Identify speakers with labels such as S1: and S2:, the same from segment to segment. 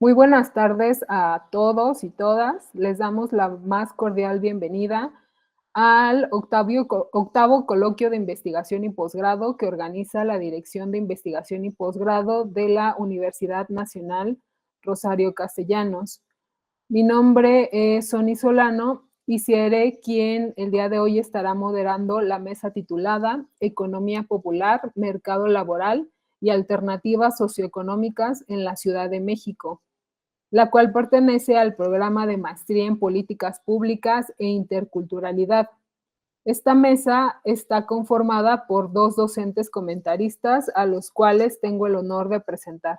S1: Muy buenas tardes a todos y todas. Les damos la más cordial bienvenida al octavo coloquio de investigación y posgrado que organiza la Dirección de Investigación y Posgrado de la Universidad Nacional Rosario Castellanos. Mi nombre es Sony Solano y seré quien el día de hoy estará moderando la mesa titulada Economía Popular, Mercado Laboral y Alternativas Socioeconómicas en la Ciudad de México, la cual pertenece al programa de Maestría en Políticas Públicas e Interculturalidad. Esta mesa está conformada por dos docentes comentaristas a los cuales tengo el honor de presentar.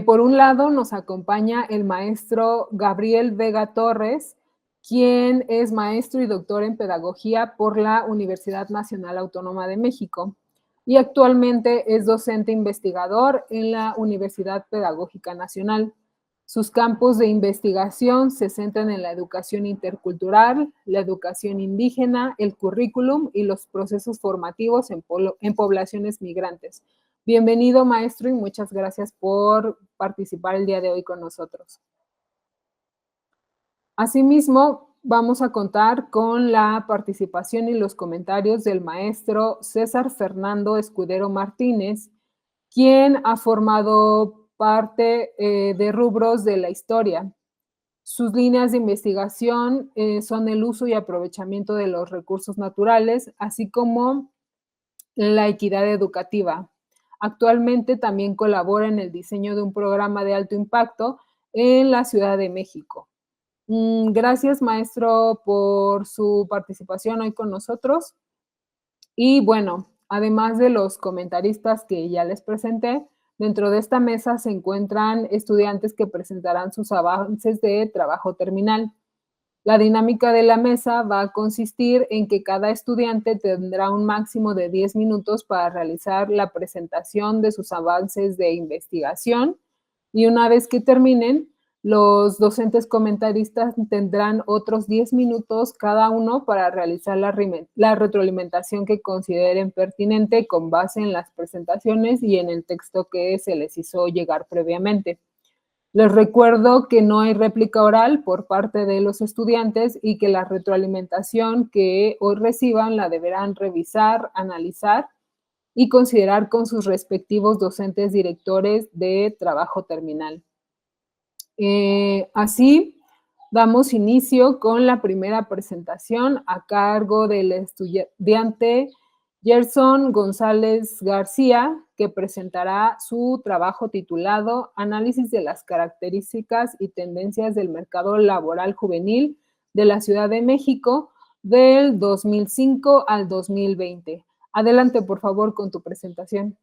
S1: Por un lado, nos acompaña el maestro Gabriel Vega Torres, quien es maestro y doctor en pedagogía por la Universidad Nacional Autónoma de México y actualmente es docente investigador en la Universidad Pedagógica Nacional. Sus campos de investigación se centran en la educación intercultural, la educación indígena, el currículum y los procesos formativos en poblaciones migrantes. Bienvenido, maestro, y muchas gracias por participar el día de hoy con nosotros. Asimismo, vamos a contar con la participación y los comentarios del maestro César Fernando Escudero Martínez, quien ha formado parte de rubros de la historia. Sus líneas de investigación son el uso y aprovechamiento de los recursos naturales, así como la equidad educativa. Actualmente también colabora en el diseño de un programa de alto impacto en la Ciudad de México. Gracias, maestro, por su participación hoy con nosotros. Y bueno, además de los comentaristas que ya les presenté, dentro de esta mesa se encuentran estudiantes que presentarán sus avances de trabajo terminal. La dinámica de la mesa va a consistir en que cada estudiante tendrá un máximo de 10 minutos para realizar la presentación de sus avances de investigación y una vez que terminen, los docentes comentaristas tendrán otros 10 minutos cada uno para realizar la retroalimentación que consideren pertinente con base en las presentaciones y en el texto que se les hizo llegar previamente. Les recuerdo que no hay réplica oral por parte de los estudiantes y que la retroalimentación que hoy reciban la deberán revisar, analizar y considerar con sus respectivos docentes directores de trabajo terminal. Así, damos inicio con la primera presentación a cargo del estudiante Gerson González García, que presentará su trabajo titulado Análisis de las características y tendencias del mercado laboral juvenil de la Ciudad de México del 2005 al 2020. Adelante, por favor, con tu presentación.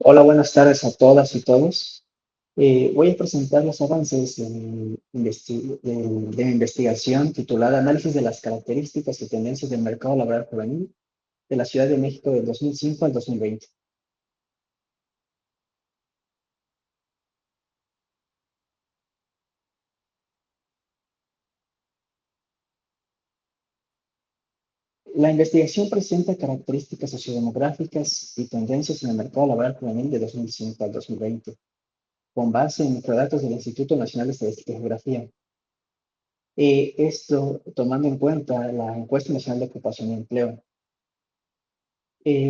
S2: Hola, buenas tardes a todas y todos. Voy a presentar los avances de mi investigación titulada Análisis de las características y tendencias del mercado laboral juvenil de la Ciudad de México del 2005 al 2020. La investigación presenta características sociodemográficas y tendencias en el mercado laboral juvenil de 2005 al 2020, con base en microdatos del Instituto Nacional de Estadística y Geografía. Esto tomando en cuenta la Encuesta Nacional de Ocupación y Empleo.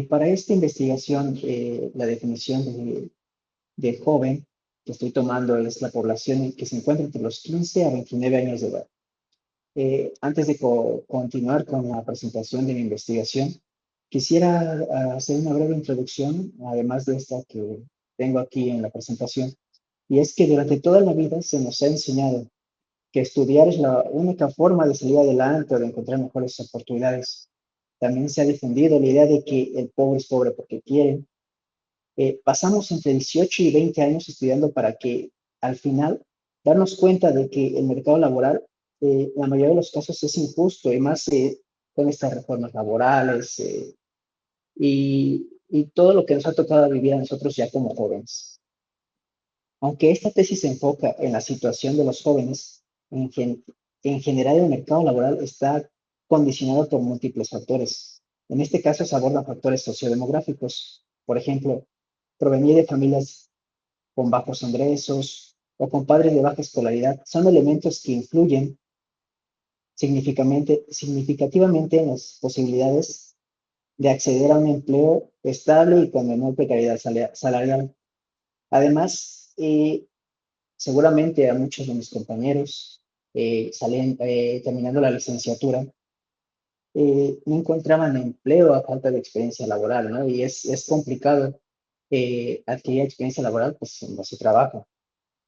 S2: Para esta investigación, la definición de joven que estoy tomando es la población que se encuentra entre los 15 a 29 años de edad. Antes de continuar con la presentación de mi investigación, quisiera hacer una breve introducción, además de esta que tengo aquí en la presentación, y es que durante toda la vida se nos ha enseñado que estudiar es la única forma de salir adelante o de encontrar mejores oportunidades. También se ha difundido la idea de que el pobre es pobre porque quiere. Pasamos entre 18 y 20 años estudiando para que al final darnos cuenta de que el mercado laboral, en la mayoría de los casos, es injusto y más con estas reformas laborales y todo lo que nos ha tocado vivir a nosotros ya como jóvenes. Aunque esta tesis se enfoca en la situación de los jóvenes, en general el mercado laboral está condicionado por múltiples factores. En este caso se abordan factores sociodemográficos, por ejemplo, provenir de familias con bajos ingresos o con padres de baja escolaridad son elementos que influyen significativamente en las posibilidades de acceder a un empleo estable y con menor precariedad salarial. Además, seguramente a muchos de mis compañeros terminando la licenciatura, no encontraban empleo a falta de experiencia laboral, ¿no? Y es complicado adquirir experiencia laboral, pues no se trabaja.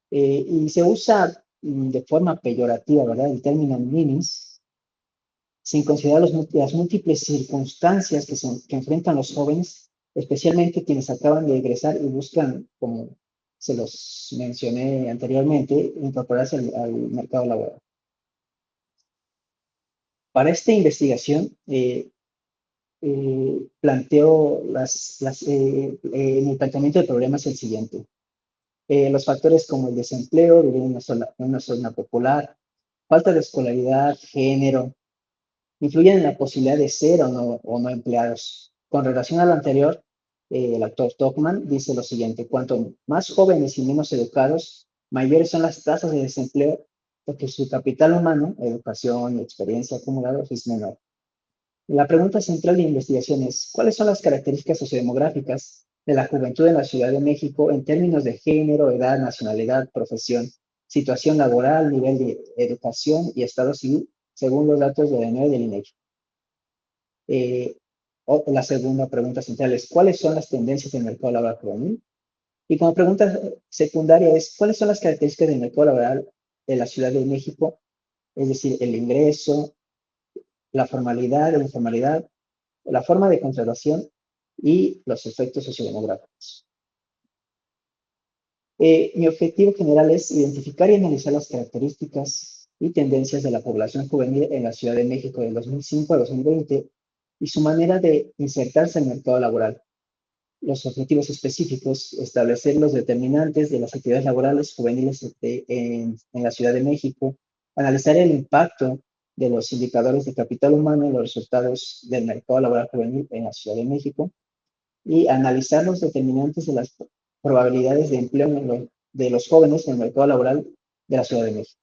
S2: Y se usa de forma peyorativa, ¿verdad? El término ninis, sin considerar las múltiples circunstancias que enfrentan los jóvenes, especialmente quienes acaban de egresar y buscan, como se los mencioné anteriormente, incorporarse al mercado laboral. Para esta investigación, planteo mi planteamiento del problema es el siguiente. Los factores como el desempleo, vivir en una zona popular, falta de escolaridad, género, influyen en la posibilidad de ser o no empleados. Con relación a lo anterior, el autor Stockman dice lo siguiente: cuanto más jóvenes y menos educados, mayores son las tasas de desempleo, porque su capital humano, educación y experiencia acumulados, es menor. La pregunta central de investigación es: ¿cuáles son las características sociodemográficas de la juventud en la Ciudad de México en términos de género, edad, nacionalidad, profesión, situación laboral, nivel de educación y estado civil, según los datos de DNI del INEGI? La segunda pregunta central es: ¿cuáles son las tendencias del mercado laboral juvenil? Y como pregunta secundaria es: ¿cuáles son las características del mercado laboral de la Ciudad de México? Es decir, el ingreso, la formalidad, la informalidad, la forma de contratación y los efectos sociodemográficos. Mi objetivo general es identificar y analizar las características y tendencias de la población juvenil en la Ciudad de México de 2005 a 2020 y su manera de insertarse en el mercado laboral. Los objetivos específicos: establecer los determinantes de las actividades laborales juveniles en la Ciudad de México, analizar el impacto de los indicadores de capital humano en los resultados del mercado laboral juvenil en la Ciudad de México, y analizar los determinantes de las probabilidades de empleo de los jóvenes en el mercado laboral de la Ciudad de México.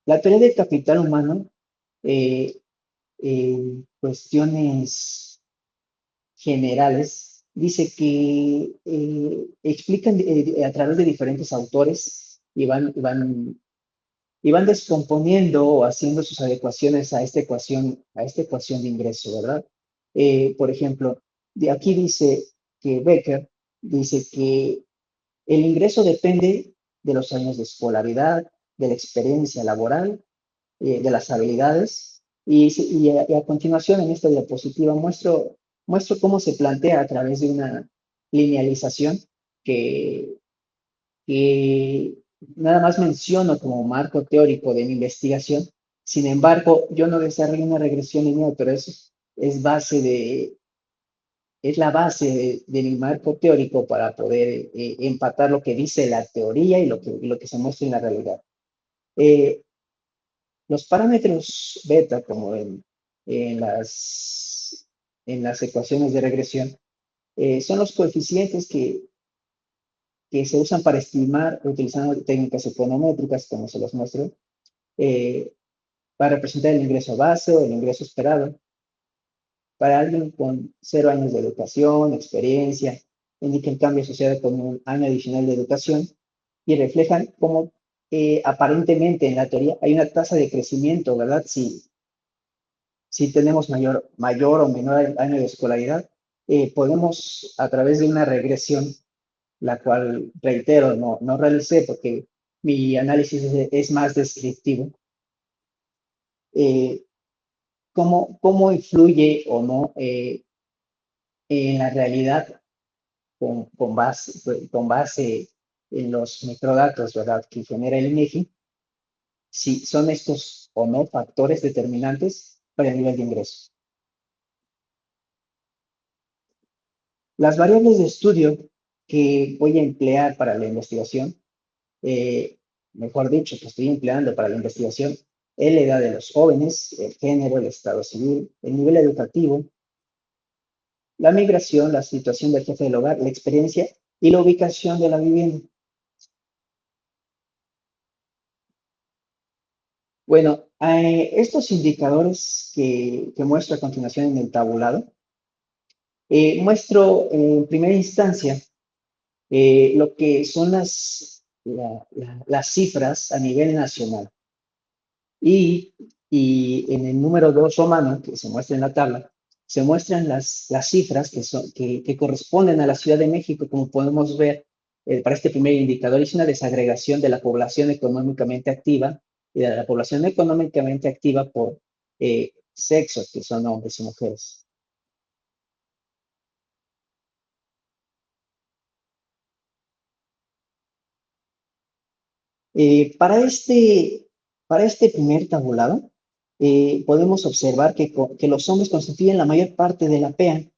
S2: La teoría del capital humano, cuestiones generales, dice que explican a través de diferentes autores y van descomponiendo o haciendo sus adecuaciones a esta ecuación de ingreso, ¿verdad? Por ejemplo, de aquí dice que Becker dice que el ingreso depende de los años de escolaridad, de la experiencia laboral, de las habilidades, y a continuación en esta diapositiva muestro cómo se plantea a través de una linealización que nada más menciono como marco teórico de mi investigación. Sin embargo, yo no desarrollo una regresión lineal, pero es la base de mi marco teórico para poder empatar lo que dice la teoría y lo que se muestra en la realidad. Los parámetros beta, como en las ecuaciones de regresión, son los coeficientes que se usan para estimar, utilizando técnicas econométricas, como se los muestro, para representar el ingreso base o el ingreso esperado. Para alguien con 0 años de educación, experiencia, indica el cambio asociado con un año adicional de educación y reflejan cómo aparentemente en la teoría hay una tasa de crecimiento, ¿verdad? Si tenemos mayor o menor año de escolaridad, podemos, a través de una regresión, la cual, reitero, no realicé porque mi análisis es más descriptivo, cómo influye o no en la realidad con base en los microdatos, ¿verdad?, que genera el INEGI, si son estos o no factores determinantes para el nivel de ingreso. Las variables de estudio que voy a emplear para la investigación, mejor dicho, que estoy empleando para la investigación, es la edad de los jóvenes, el género, el estado civil, el nivel educativo, la migración, la situación del jefe del hogar, la experiencia y la ubicación de la vivienda. Bueno, estos indicadores que muestro a continuación en el tabulado, muestro en primera instancia lo que son las cifras a nivel nacional. Y, y en el número 2 romano, que se muestra en la tabla, se muestran las cifras que corresponden a la Ciudad de México, como podemos ver para este primer indicador, es una desagregación de la población económicamente activa y de la población económicamente activa por sexos, que son hombres y mujeres. Eh, para, este, para este primer tabulado, podemos observar que los hombres constituyen la mayor parte de la PEA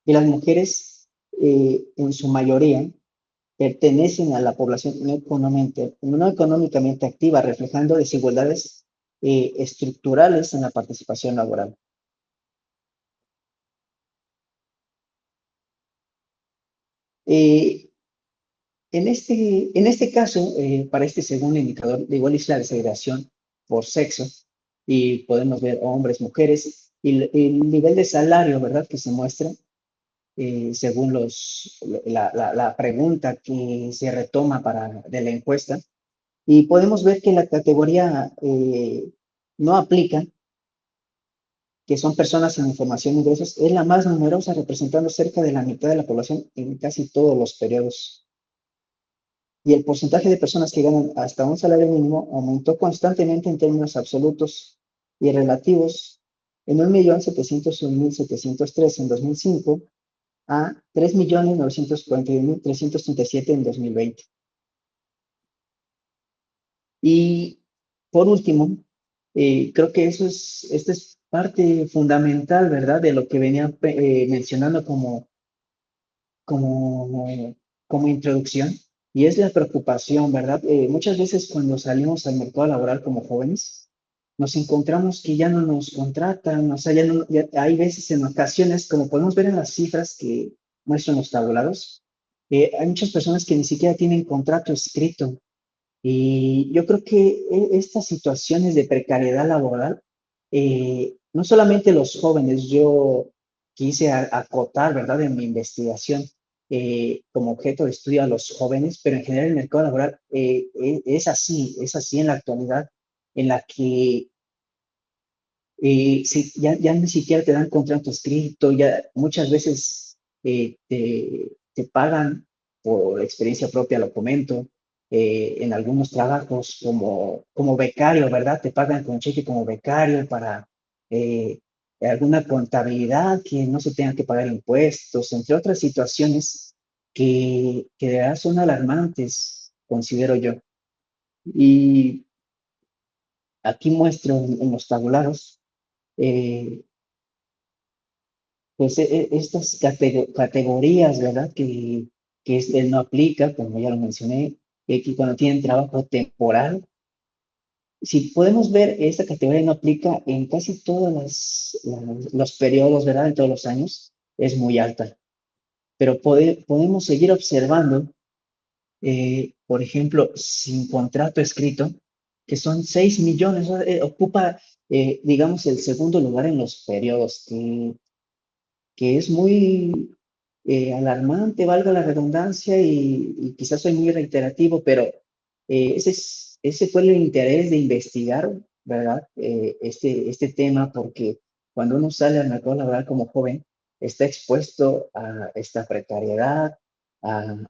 S2: y las mujeres, en su mayoría, pertenecen a la población no económicamente activa, reflejando desigualdades estructurales en la participación laboral. Eh, en este caso, para este segundo indicador, de igual es la desagregación por sexo, y podemos ver hombres, mujeres, y el nivel de salario, ¿verdad?, que se muestra según la pregunta que se retoma de la encuesta, y podemos ver que la categoría no aplica, que son personas sin información de ingresos, es la más numerosa, representando cerca de la mitad de la población en casi todos los periodos. Y el porcentaje de personas que ganan hasta un salario mínimo aumentó constantemente en términos absolutos y relativos en 1.701.703 en 2005 a 3.941.337 en 2020. Y por último, creo que esta es parte fundamental, ¿verdad?, de lo que venía mencionando como, como introducción, y es la preocupación, ¿verdad? Muchas veces cuando salimos al mercado laboral como jóvenes, nos encontramos que ya no nos contratan, o sea, ya hay veces en ocasiones, como podemos ver en las cifras que muestran los tabulados, hay muchas personas que ni siquiera tienen contrato escrito, y yo creo que estas situaciones de precariedad laboral, no solamente los jóvenes, yo quise acotar, ¿verdad?, en mi investigación como objeto de estudio a los jóvenes, pero en general el mercado laboral es así en la actualidad, en la que sí, ya ni siquiera te dan contrato escrito, ya muchas veces te pagan, por experiencia propia lo comento, en algunos trabajos como becario, ¿verdad? Te pagan con cheque como becario para eh, alguna contabilidad, que no se tengan que pagar impuestos, entre otras situaciones que de verdad son alarmantes, considero yo. Y aquí muestro en los tabulados, eh, pues estas categorías, ¿verdad? Que él no aplica, como ya lo mencioné, que cuando tienen trabajo temporal, si podemos ver, esta categoría no aplica en casi todos los periodos, ¿verdad? En todos los años, es muy alta. Pero podemos seguir observando, por ejemplo, sin contrato escrito, que son 6 millones, o sea, ocupa, digamos, el segundo lugar en los periodos, que es muy alarmante, valga la redundancia, y quizás soy muy reiterativo, pero ese fue el interés de investigar, ¿verdad? Este tema, porque cuando uno sale al mercado laboral como joven, está expuesto a esta precariedad, a,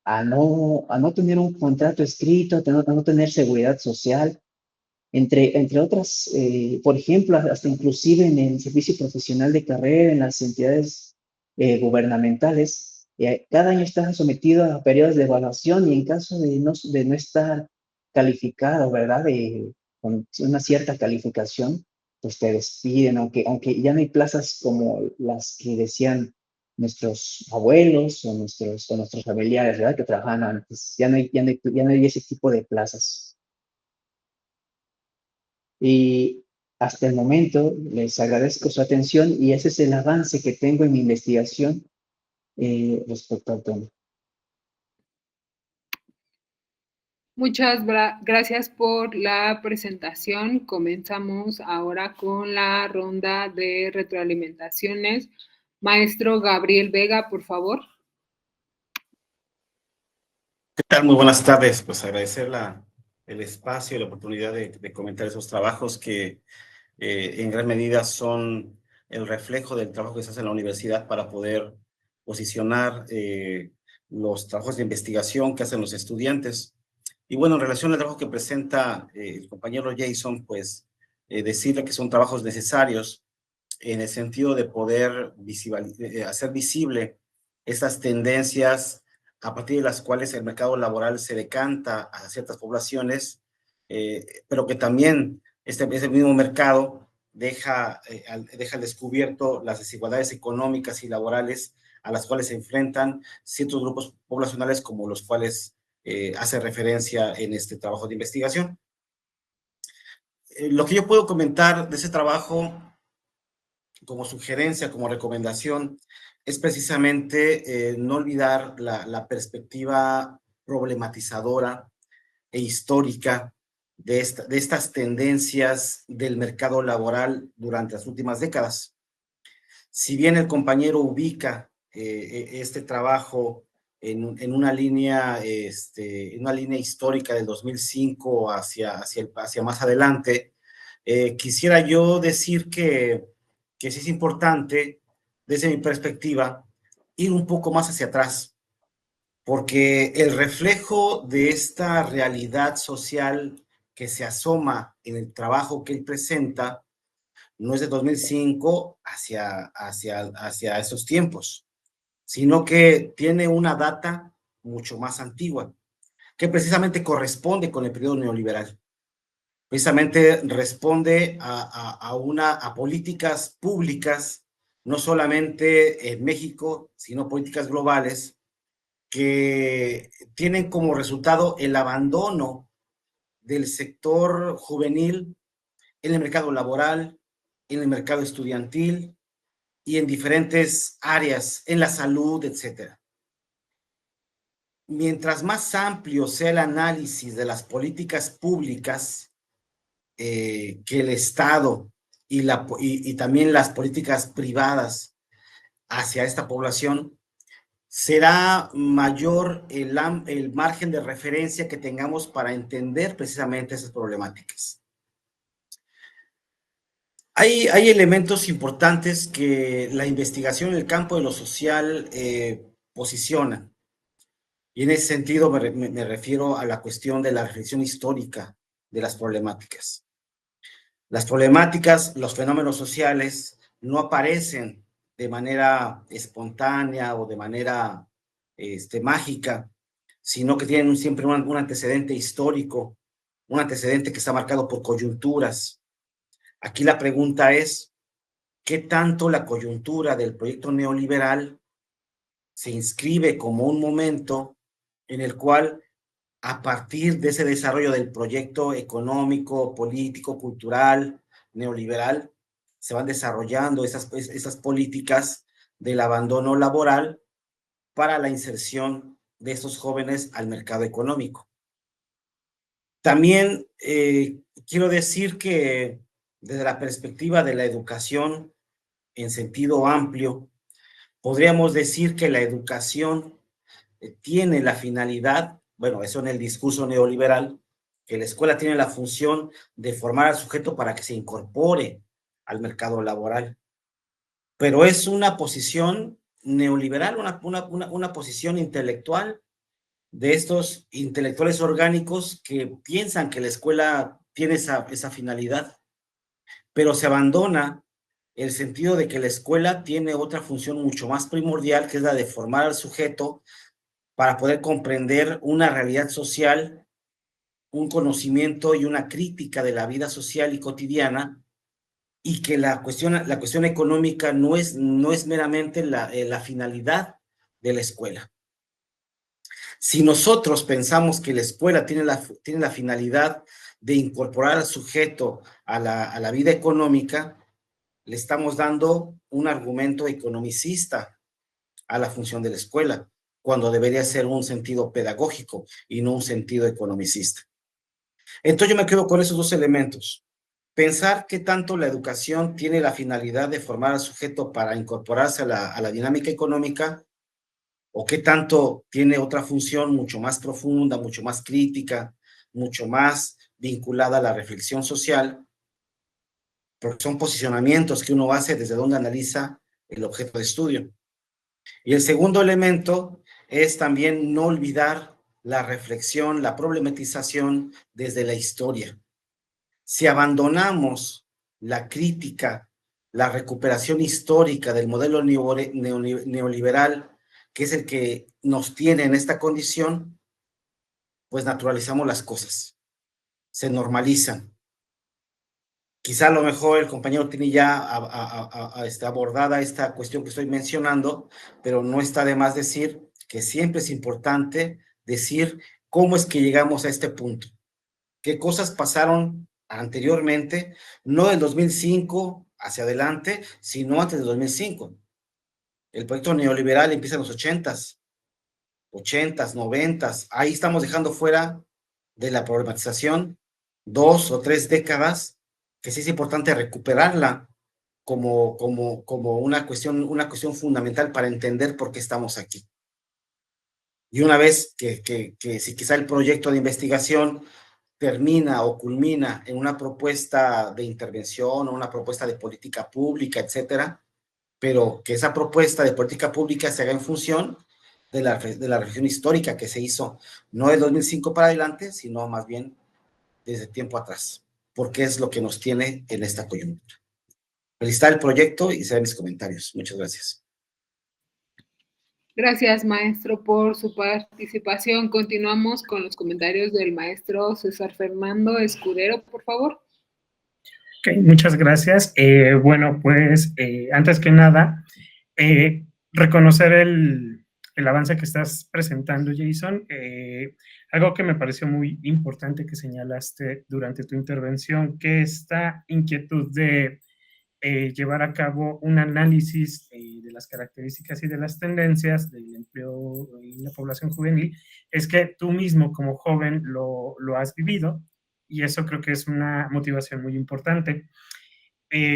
S2: a no tener un contrato escrito, a no tener seguridad social, entre otras, por ejemplo, hasta inclusive en el servicio profesional de carrera, en las entidades gubernamentales, cada año están sometidos a periodos de evaluación, y en caso de no estar calificado, ¿verdad? Con una cierta calificación, pues te despiden, aunque ya no hay plazas como las que decían nuestros abuelos o nuestros familiares, ¿verdad? Que trabajaban antes. Ya no hay ese tipo de plazas. Y hasta el momento les agradezco su atención y ese es el avance que tengo en mi investigación respecto al tema.
S1: Muchas gracias por la presentación. Comenzamos ahora con la ronda de retroalimentaciones. Maestro Gabriel Vega, por favor.
S3: ¿Qué tal? Muy buenas tardes. Pues agradecer el espacio y la oportunidad de comentar esos trabajos que en gran medida son el reflejo del trabajo que se hace en la universidad para poder posicionar los trabajos de investigación que hacen los estudiantes. Y bueno, en relación al trabajo que presenta el compañero Jason, pues decirle que son trabajos necesarios en el sentido de poder hacer visible estas tendencias a partir de las cuales el mercado laboral se decanta a ciertas poblaciones, pero que también ese mismo mercado deja al descubierto las desigualdades económicas y laborales a las cuales se enfrentan ciertos grupos poblacionales como los cuales hace referencia en este trabajo de investigación. Lo que yo puedo comentar de ese trabajo como sugerencia, como recomendación, es precisamente no olvidar la perspectiva problematizadora e histórica de estas tendencias del mercado laboral durante las últimas décadas. Si bien el compañero ubica este trabajo en una línea histórica del 2005 hacia más adelante, quisiera yo decir que sí es importante, desde mi perspectiva, ir un poco más hacia atrás, porque el reflejo de esta realidad social que se asoma en el trabajo que él presenta no es de 2005 hacia esos tiempos, sino que tiene una data mucho más antigua, que precisamente corresponde con el periodo neoliberal. Precisamente responde a políticas públicas, no solamente en México, sino políticas globales, que tienen como resultado el abandono del sector juvenil en el mercado laboral, en el mercado estudiantil y en diferentes áreas, en la salud, etcétera. Mientras más amplio sea el análisis de las políticas públicas, que el Estado y también las políticas privadas hacia esta población, será mayor el margen de referencia que tengamos para entender precisamente esas problemáticas. Hay elementos importantes que la investigación en el campo de lo social posiciona. Y en ese sentido me refiero a la cuestión de la reflexión histórica de las problemáticas. Las problemáticas, los fenómenos sociales no aparecen de manera espontánea o de manera mágica, sino que tienen siempre un antecedente histórico, un antecedente que está marcado por coyunturas. Aquí la pregunta es, ¿qué tanto la coyuntura del proyecto neoliberal se inscribe como un momento en el cual, a partir de ese desarrollo del proyecto económico, político, cultural, neoliberal, se van desarrollando esas políticas del abandono laboral para la inserción de estos jóvenes al mercado económico? También quiero decir que desde la perspectiva de la educación en sentido amplio, podríamos decir que la educación tiene la finalidad, bueno, eso en el discurso neoliberal, que la escuela tiene la función de formar al sujeto para que se incorpore al mercado laboral. Pero es una posición neoliberal, una posición intelectual de estos intelectuales orgánicos que piensan que la escuela tiene esa finalidad, pero se abandona el sentido de que la escuela tiene otra función mucho más primordial, que es la de formar al sujeto para poder comprender una realidad social, un conocimiento y una crítica de la vida social y cotidiana y que la cuestión económica no es meramente la finalidad de la escuela. Si nosotros pensamos que la escuela tiene la finalidad de incorporar al sujeto a la vida económica, le estamos dando un argumento economicista a la función de la escuela, cuando debería ser un sentido pedagógico y no un sentido economicista. Entonces yo me quedo con esos dos elementos. Pensar que tanto la educación tiene la finalidad de formar al sujeto para incorporarse a la dinámica económica, o qué tanto tiene otra función mucho más profunda, mucho más crítica, mucho más vinculada a la reflexión social, porque son posicionamientos que uno hace desde donde analiza el objeto de estudio. Y el segundo elemento es también no olvidar la reflexión, la problematización desde la historia. Si abandonamos la crítica, la recuperación histórica del modelo neoliberal, que es el que nos tiene en esta condición, pues naturalizamos las cosas, se normalizan. Quizá a lo mejor el compañero tiene ya abordada esta cuestión que estoy mencionando, pero no está de más decir que siempre es importante decir cómo es que llegamos a este punto, qué cosas pasaron anteriormente, no del 2005 hacia adelante, sino antes del 2005. El proyecto neoliberal empieza en los 80s, 90s, ahí estamos dejando fuera de la problematización 2 o 3 décadas, que sí es importante recuperarla como una cuestión fundamental para entender por qué estamos aquí. Y una vez que si quizá el proyecto de investigación termina o culmina en una propuesta de intervención o una propuesta de política pública, etcétera, pero que esa propuesta de política pública se haga en función de la reflexión histórica que se hizo, no del 2005 para adelante, sino más bien desde tiempo atrás, porque es lo que nos tiene en esta coyuntura. Felicitar el proyecto y serán mis comentarios. Muchas gracias.
S1: Gracias, maestro, por su participación. Continuamos con los comentarios del maestro César Fernando Escudero, por favor.
S4: Ok, muchas gracias. Bueno, pues antes que nada, reconocer el avance que estás presentando, Jason. Algo que me pareció muy importante que señalaste durante tu intervención, que esta inquietud de llevar a cabo un análisis de las características y de las tendencias del empleo en la población juvenil, es que tú mismo como joven lo has vivido, y eso creo que es una motivación muy importante.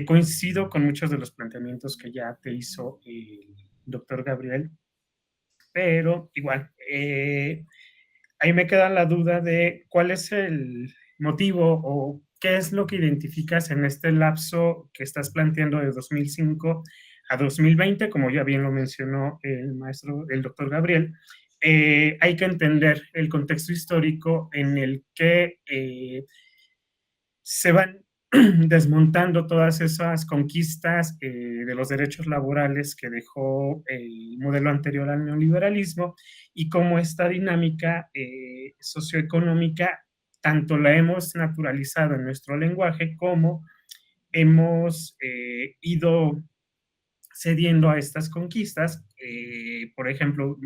S4: Coincido con muchos de los planteamientos que ya te hizo el doctor Gabriel, pero igual, ahí me queda la duda de cuál es el motivo o qué es lo que identificas en este lapso que estás planteando de 2005 a 2020, como ya bien lo mencionó el maestro, el doctor Gabriel. Hay que entender el contexto histórico en el que se van desmontando todas esas conquistas de los derechos laborales que dejó el modelo anterior al neoliberalismo, y cómo esta dinámica socioeconómica tanto la hemos naturalizado en nuestro lenguaje como hemos ido cediendo a estas conquistas. Por ejemplo,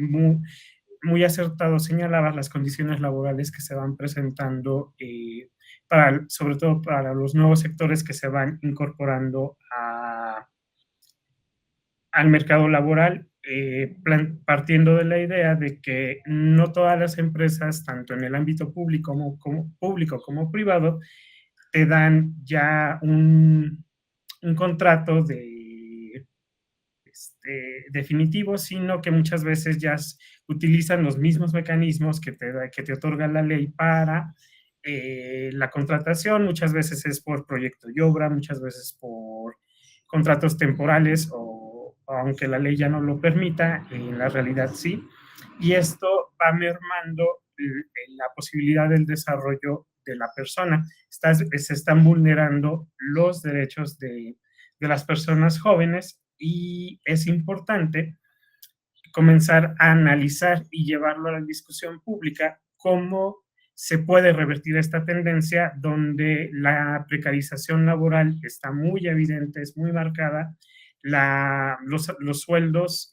S4: muy acertado señalabas las condiciones laborales que se van presentando, sobre todo para los nuevos sectores que se van incorporando al mercado laboral, partiendo de la idea de que no todas las empresas, tanto en el ámbito público como privado, te dan ya un contrato definitivo, sino que muchas veces ya utilizan los mismos mecanismos que te otorga la ley para la contratación. Muchas veces es por proyecto y obra, muchas veces por contratos temporales, o aunque la ley ya no lo permita, en la realidad sí. Y esto va mermando la posibilidad del desarrollo de la persona. Se están vulnerando los derechos de las personas jóvenes, y es importante comenzar a analizar y llevarlo a la discusión pública cómo se puede revertir esta tendencia donde la precarización laboral está muy evidente, es muy marcada, los sueldos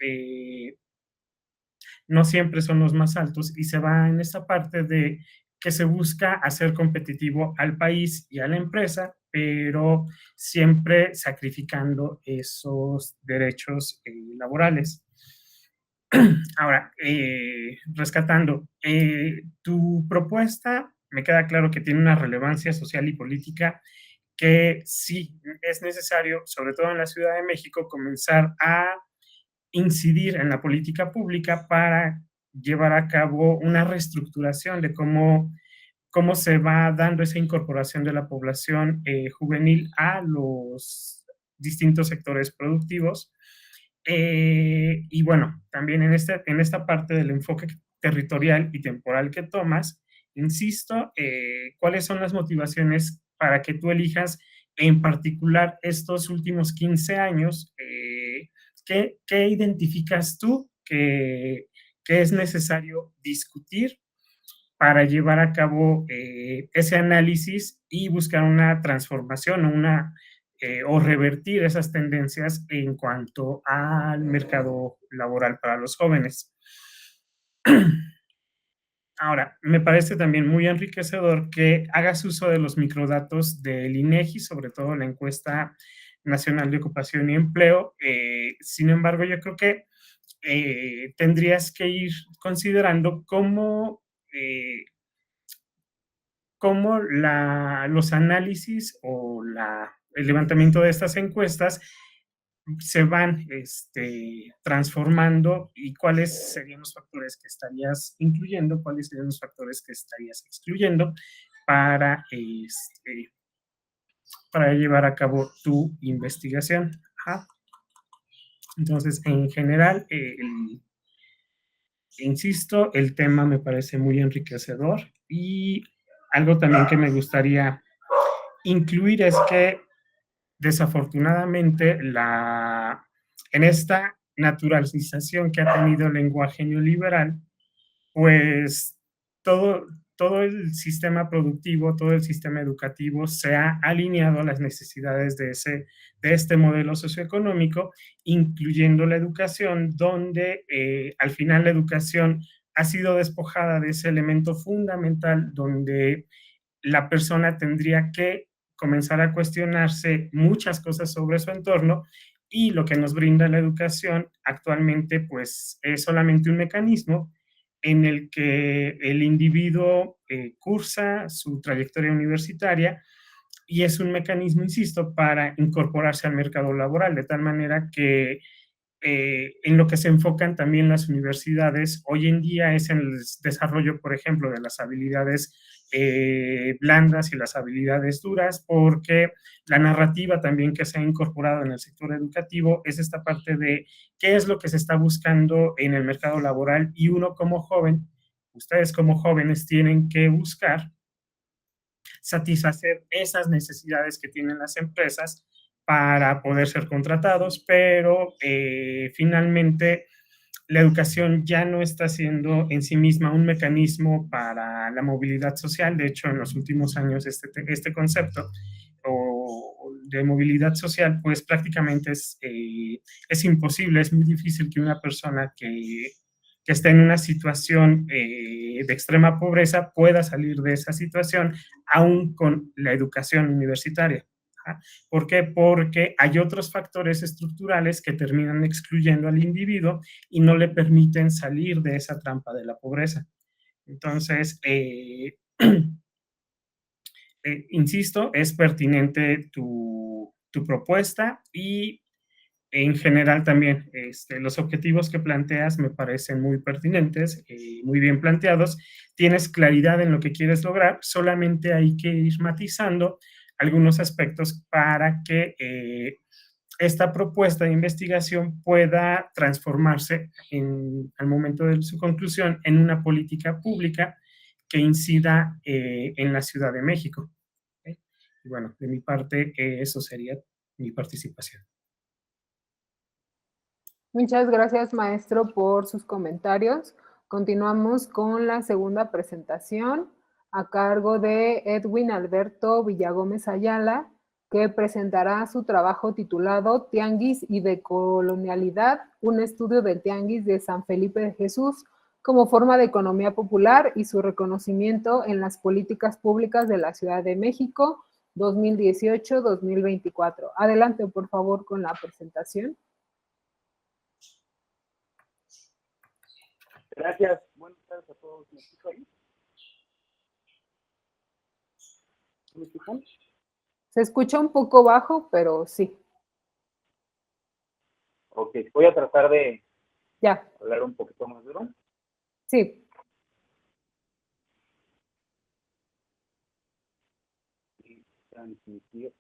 S4: no siempre son los más altos y se va en esta parte de que se busca hacer competitivo al país y a la empresa, pero siempre sacrificando esos derechos laborales. Ahora, rescatando, tu propuesta me queda claro que tiene una relevancia social y política que sí es necesario, sobre todo en la Ciudad de México, comenzar a incidir en la política pública para llevar a cabo una reestructuración de cómo se va dando esa incorporación de la población juvenil a los distintos sectores productivos. Y bueno, también en esta parte del enfoque territorial y temporal que tomas, insisto, ¿cuáles son las motivaciones para que tú elijas en particular estos últimos 15 años? ¿Qué identificas tú que es necesario discutir para llevar a cabo ese análisis y buscar una transformación o revertir esas tendencias en cuanto al mercado laboral para los jóvenes? Ahora, me parece también muy enriquecedor que hagas uso de los microdatos del INEGI, sobre todo la encuesta nacional de ocupación y empleo. Sin embargo, yo creo que tendrías que ir considerando cómo los análisis o el levantamiento de estas encuestas se van transformando y cuáles serían los factores que estarías incluyendo, cuáles serían los factores que estarías excluyendo para, para llevar a cabo tu investigación. Ajá. Entonces, en general, insisto, el tema me parece muy enriquecedor y algo también que me gustaría incluir es que desafortunadamente en esta naturalización que ha tenido el lenguaje neoliberal, pues todo el sistema productivo, todo el sistema educativo se ha alineado a las necesidades de este modelo socioeconómico, incluyendo la educación, donde al final la educación ha sido despojada de ese elemento fundamental donde la persona tendría que comenzar a cuestionarse muchas cosas sobre su entorno, y lo que nos brinda la educación actualmente pues es solamente un mecanismo en el que el individuo cursa su trayectoria universitaria y es un mecanismo, insisto, para incorporarse al mercado laboral, de tal manera que en lo que se enfocan también las universidades hoy en día es en el desarrollo, por ejemplo, de las habilidades blandas y las habilidades duras, porque la narrativa también que se ha incorporado en el sector educativo es esta parte de qué es lo que se está buscando en el mercado laboral, y uno como joven, ustedes como jóvenes tienen que buscar satisfacer esas necesidades que tienen las empresas para poder ser contratados, pero finalmente la educación ya no está siendo en sí misma un mecanismo para la movilidad social. De hecho, en los últimos años este concepto de movilidad social, pues prácticamente es imposible, es muy difícil que una persona que esté en una situación de extrema pobreza pueda salir de esa situación aún con la educación universitaria. ¿Por qué? Porque hay otros factores estructurales que terminan excluyendo al individuo y no le permiten salir de esa trampa de la pobreza. Entonces, insisto, es pertinente tu propuesta y en general también los objetivos que planteas me parecen muy pertinentes, muy bien planteados. Tienes claridad en lo que quieres lograr, solamente hay que ir matizando algunos aspectos para que esta propuesta de investigación pueda transformarse al momento de su conclusión en una política pública que incida en la Ciudad de México. ¿Okay? Y bueno, de mi parte, eso sería mi participación.
S1: Muchas gracias, maestro, por sus comentarios. Continuamos con la segunda presentación. a cargo de Edwin Alberto Villagómez Ayala, que presentará su trabajo titulado Tianguis y Decolonialidad, un estudio del Tianguis de San Felipe de Jesús como forma de economía popular y su reconocimiento en las políticas públicas de la Ciudad de México 2018-2024. Adelante, por favor, con la presentación.
S5: Gracias. Buenas tardes a todos. ¿Me escuchan ahí? ¿Me escuchan?
S1: Se escucha un poco bajo, pero sí.
S5: Ok, voy a tratar de
S1: Ya.
S5: hablar un poquito más duro.
S1: Sí.
S5: Y transmitir.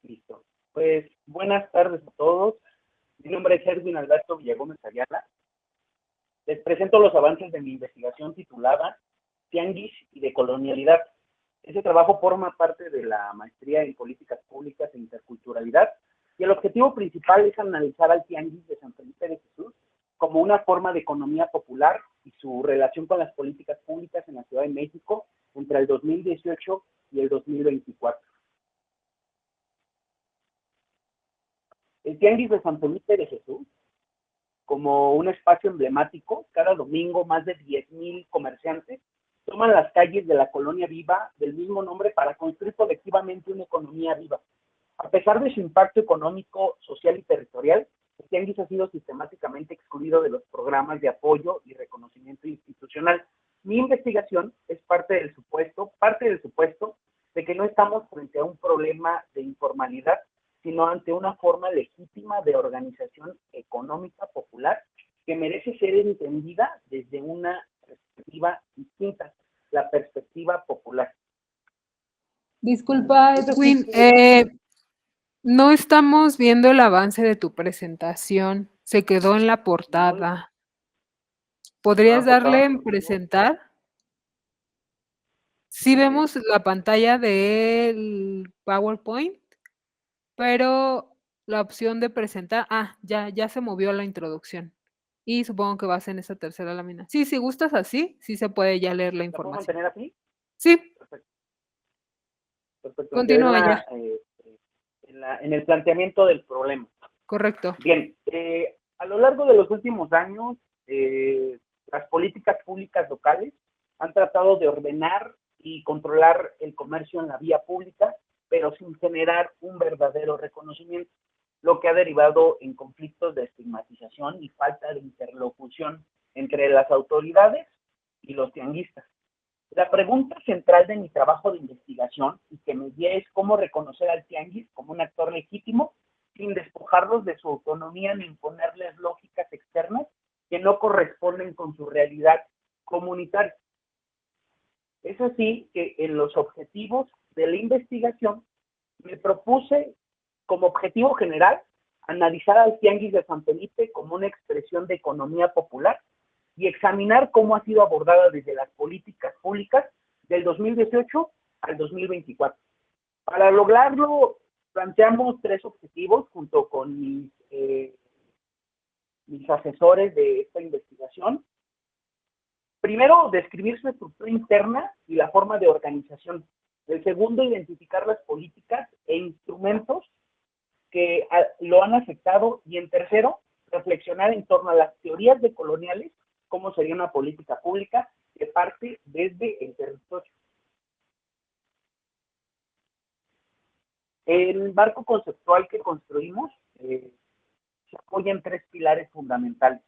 S5: Listo. Pues buenas tardes a todos. Mi nombre es Edwin Alberto Villagómez Ayala. Les presento los avances de mi investigación titulada Tianguis y Decolonialidad. Ese trabajo forma parte de la maestría en políticas públicas e interculturalidad y el objetivo principal es analizar al Tianguis de San Felipe de Jesús como una forma de economía popular y su relación con las políticas públicas en la Ciudad de México entre el 2018 y el 2024. El Tianguis de San Felipe de Jesús, como un espacio emblemático, cada domingo más de 10,000 comerciantes toman las calles de la colonia viva del mismo nombre para construir colectivamente una economía viva. A pesar de su impacto económico, social y territorial, el tianguis ha sido sistemáticamente excluido de los programas de apoyo y reconocimiento institucional. Mi investigación es parte del supuesto de que no estamos frente a un problema de informalidad, sino ante una forma legítima de organización económica popular que merece ser entendida desde una perspectiva distinta, la perspectiva popular.
S1: Disculpa, Edwin, no estamos viendo el avance de tu presentación. Se quedó en la portada. ¿Podrías darle en presentar? Sí vemos la pantalla del PowerPoint, pero la opción de presentar, ya se movió la introducción. Y supongo que vas en esa tercera lámina. Sí, si gustas así, sí se puede ya leer la
S5: ¿La puedo
S1: información.
S5: mantener así?
S1: Sí,
S5: Perfecto. Perfecto.
S1: continúa ya.
S5: En el planteamiento del problema.
S1: Correcto.
S5: Bien, a lo largo de los últimos años, las políticas públicas locales han tratado de ordenar y controlar el comercio en la vía pública, pero sin generar un verdadero reconocimiento, lo que ha derivado en conflictos de estigmatización y falta de interlocución entre las autoridades y los tianguistas. La pregunta central de mi trabajo de investigación y que me guía es cómo reconocer al tianguis como un actor legítimo sin despojarlos de su autonomía ni imponerles lógicas externas que no corresponden con su realidad comunitaria. Es así que en los objetivos de la investigación me propuse como objetivo general analizar al tianguis de San Felipe como una expresión de economía popular y examinar cómo ha sido abordada desde las políticas públicas del 2018 al 2024. Para lograrlo, planteamos 3 objetivos junto con mis asesores de esta investigación. Primero, describir su estructura interna y la forma de organización. El segundo, identificar las políticas e instrumentos que lo han afectado. Y en tercero, reflexionar en torno a las teorías decoloniales, cómo sería una política pública que parte desde el territorio. El marco conceptual que construimos se apoya en 3 pilares fundamentales.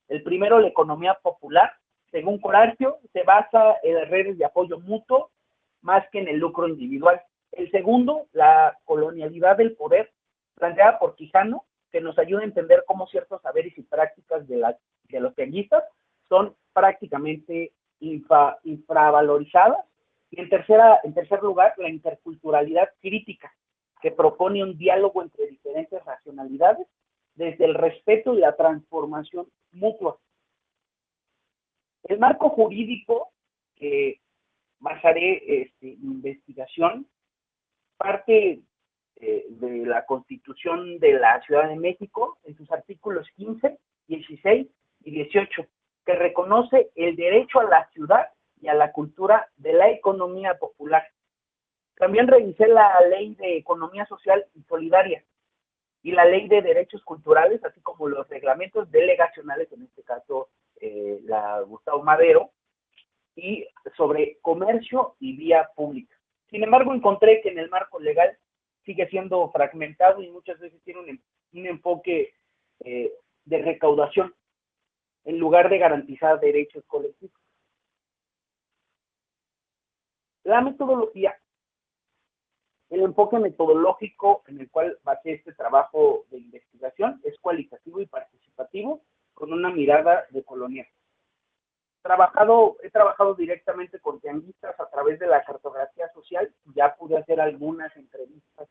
S5: El primero, la economía popular. Según Corazio, se basa en las redes de apoyo mutuo más que en el lucro individual. El segundo, la colonialidad del poder, planteada por Quijano, que nos ayuda a entender cómo ciertos saberes y prácticas de los tianguistas son prácticamente infravalorizadas. Y en tercer lugar, la interculturalidad crítica, que propone un diálogo entre diferentes racionalidades desde el respeto y la transformación mutua. El marco jurídico que basaré mi investigación, parte de la Constitución de la Ciudad de México, en sus artículos 15, 16 y 18, que reconoce el derecho a la ciudad y a la cultura de la economía popular. También revisé la Ley de Economía Social y Solidaria y la Ley de Derechos Culturales, así como los reglamentos delegacionales, en este caso la Gustavo Madero, y sobre comercio y vía pública. Sin embargo, encontré que en el marco legal sigue siendo fragmentado y muchas veces tiene un enfoque de recaudación en lugar de garantizar derechos colectivos. La metodología, el enfoque metodológico en el cual basé este trabajo de investigación es cualitativo y participativo con una mirada decolonial. He trabajado directamente con tianguistas a través de la cartografía social, ya pude hacer algunas entrevistas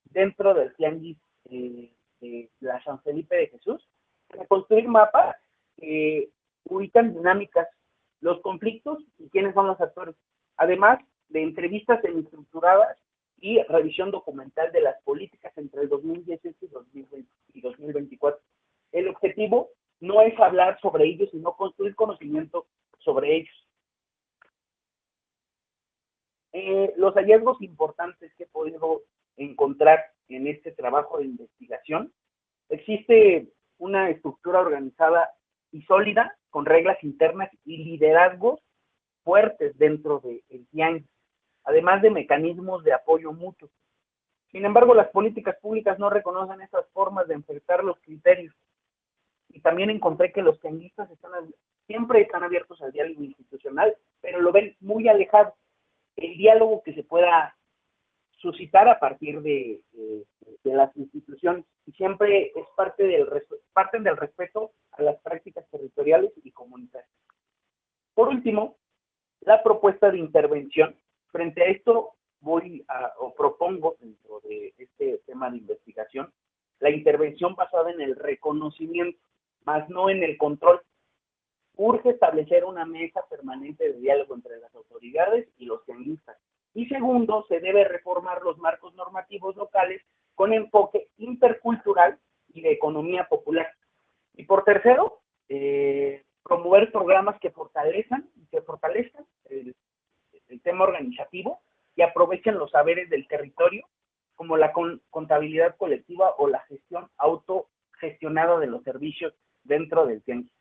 S5: dentro del tianguis de la San Felipe de Jesús, para construir mapas que ubican dinámicas, los conflictos y quiénes son los actores, además de entrevistas semiestructuradas y revisión documental de las políticas entre el 2018 y 2024. El objetivo no es hablar sobre ellos, sino construir conocimiento sobre ellos. Los hallazgos importantes que he podido encontrar en este trabajo de investigación: existe una estructura organizada y sólida, con reglas internas y liderazgos fuertes dentro del tianguis, además de mecanismos de apoyo mutuo. Sin embargo, las políticas públicas no reconocen esas formas de enfrentar los criterios. Y también encontré que los tianguistas siempre están abiertos al diálogo institucional, pero lo ven muy alejado. El diálogo que se pueda suscitar a partir de las instituciones, y siempre es parten del respeto a las prácticas territoriales y comunitarias. Por último, la propuesta de intervención. Frente a esto propongo dentro de este tema de investigación la intervención basada en el reconocimiento, más no en el control. Urge establecer una mesa permanente de diálogo entre las autoridades y los tianguistas. Y segundo, se debe reformar los marcos normativos locales con enfoque intercultural y de economía popular. Y por tercero, promover programas que fortalezcan el tema organizativo y aprovechen los saberes del territorio, como la contabilidad colectiva o la gestión autogestionada de los servicios dentro del tianguis.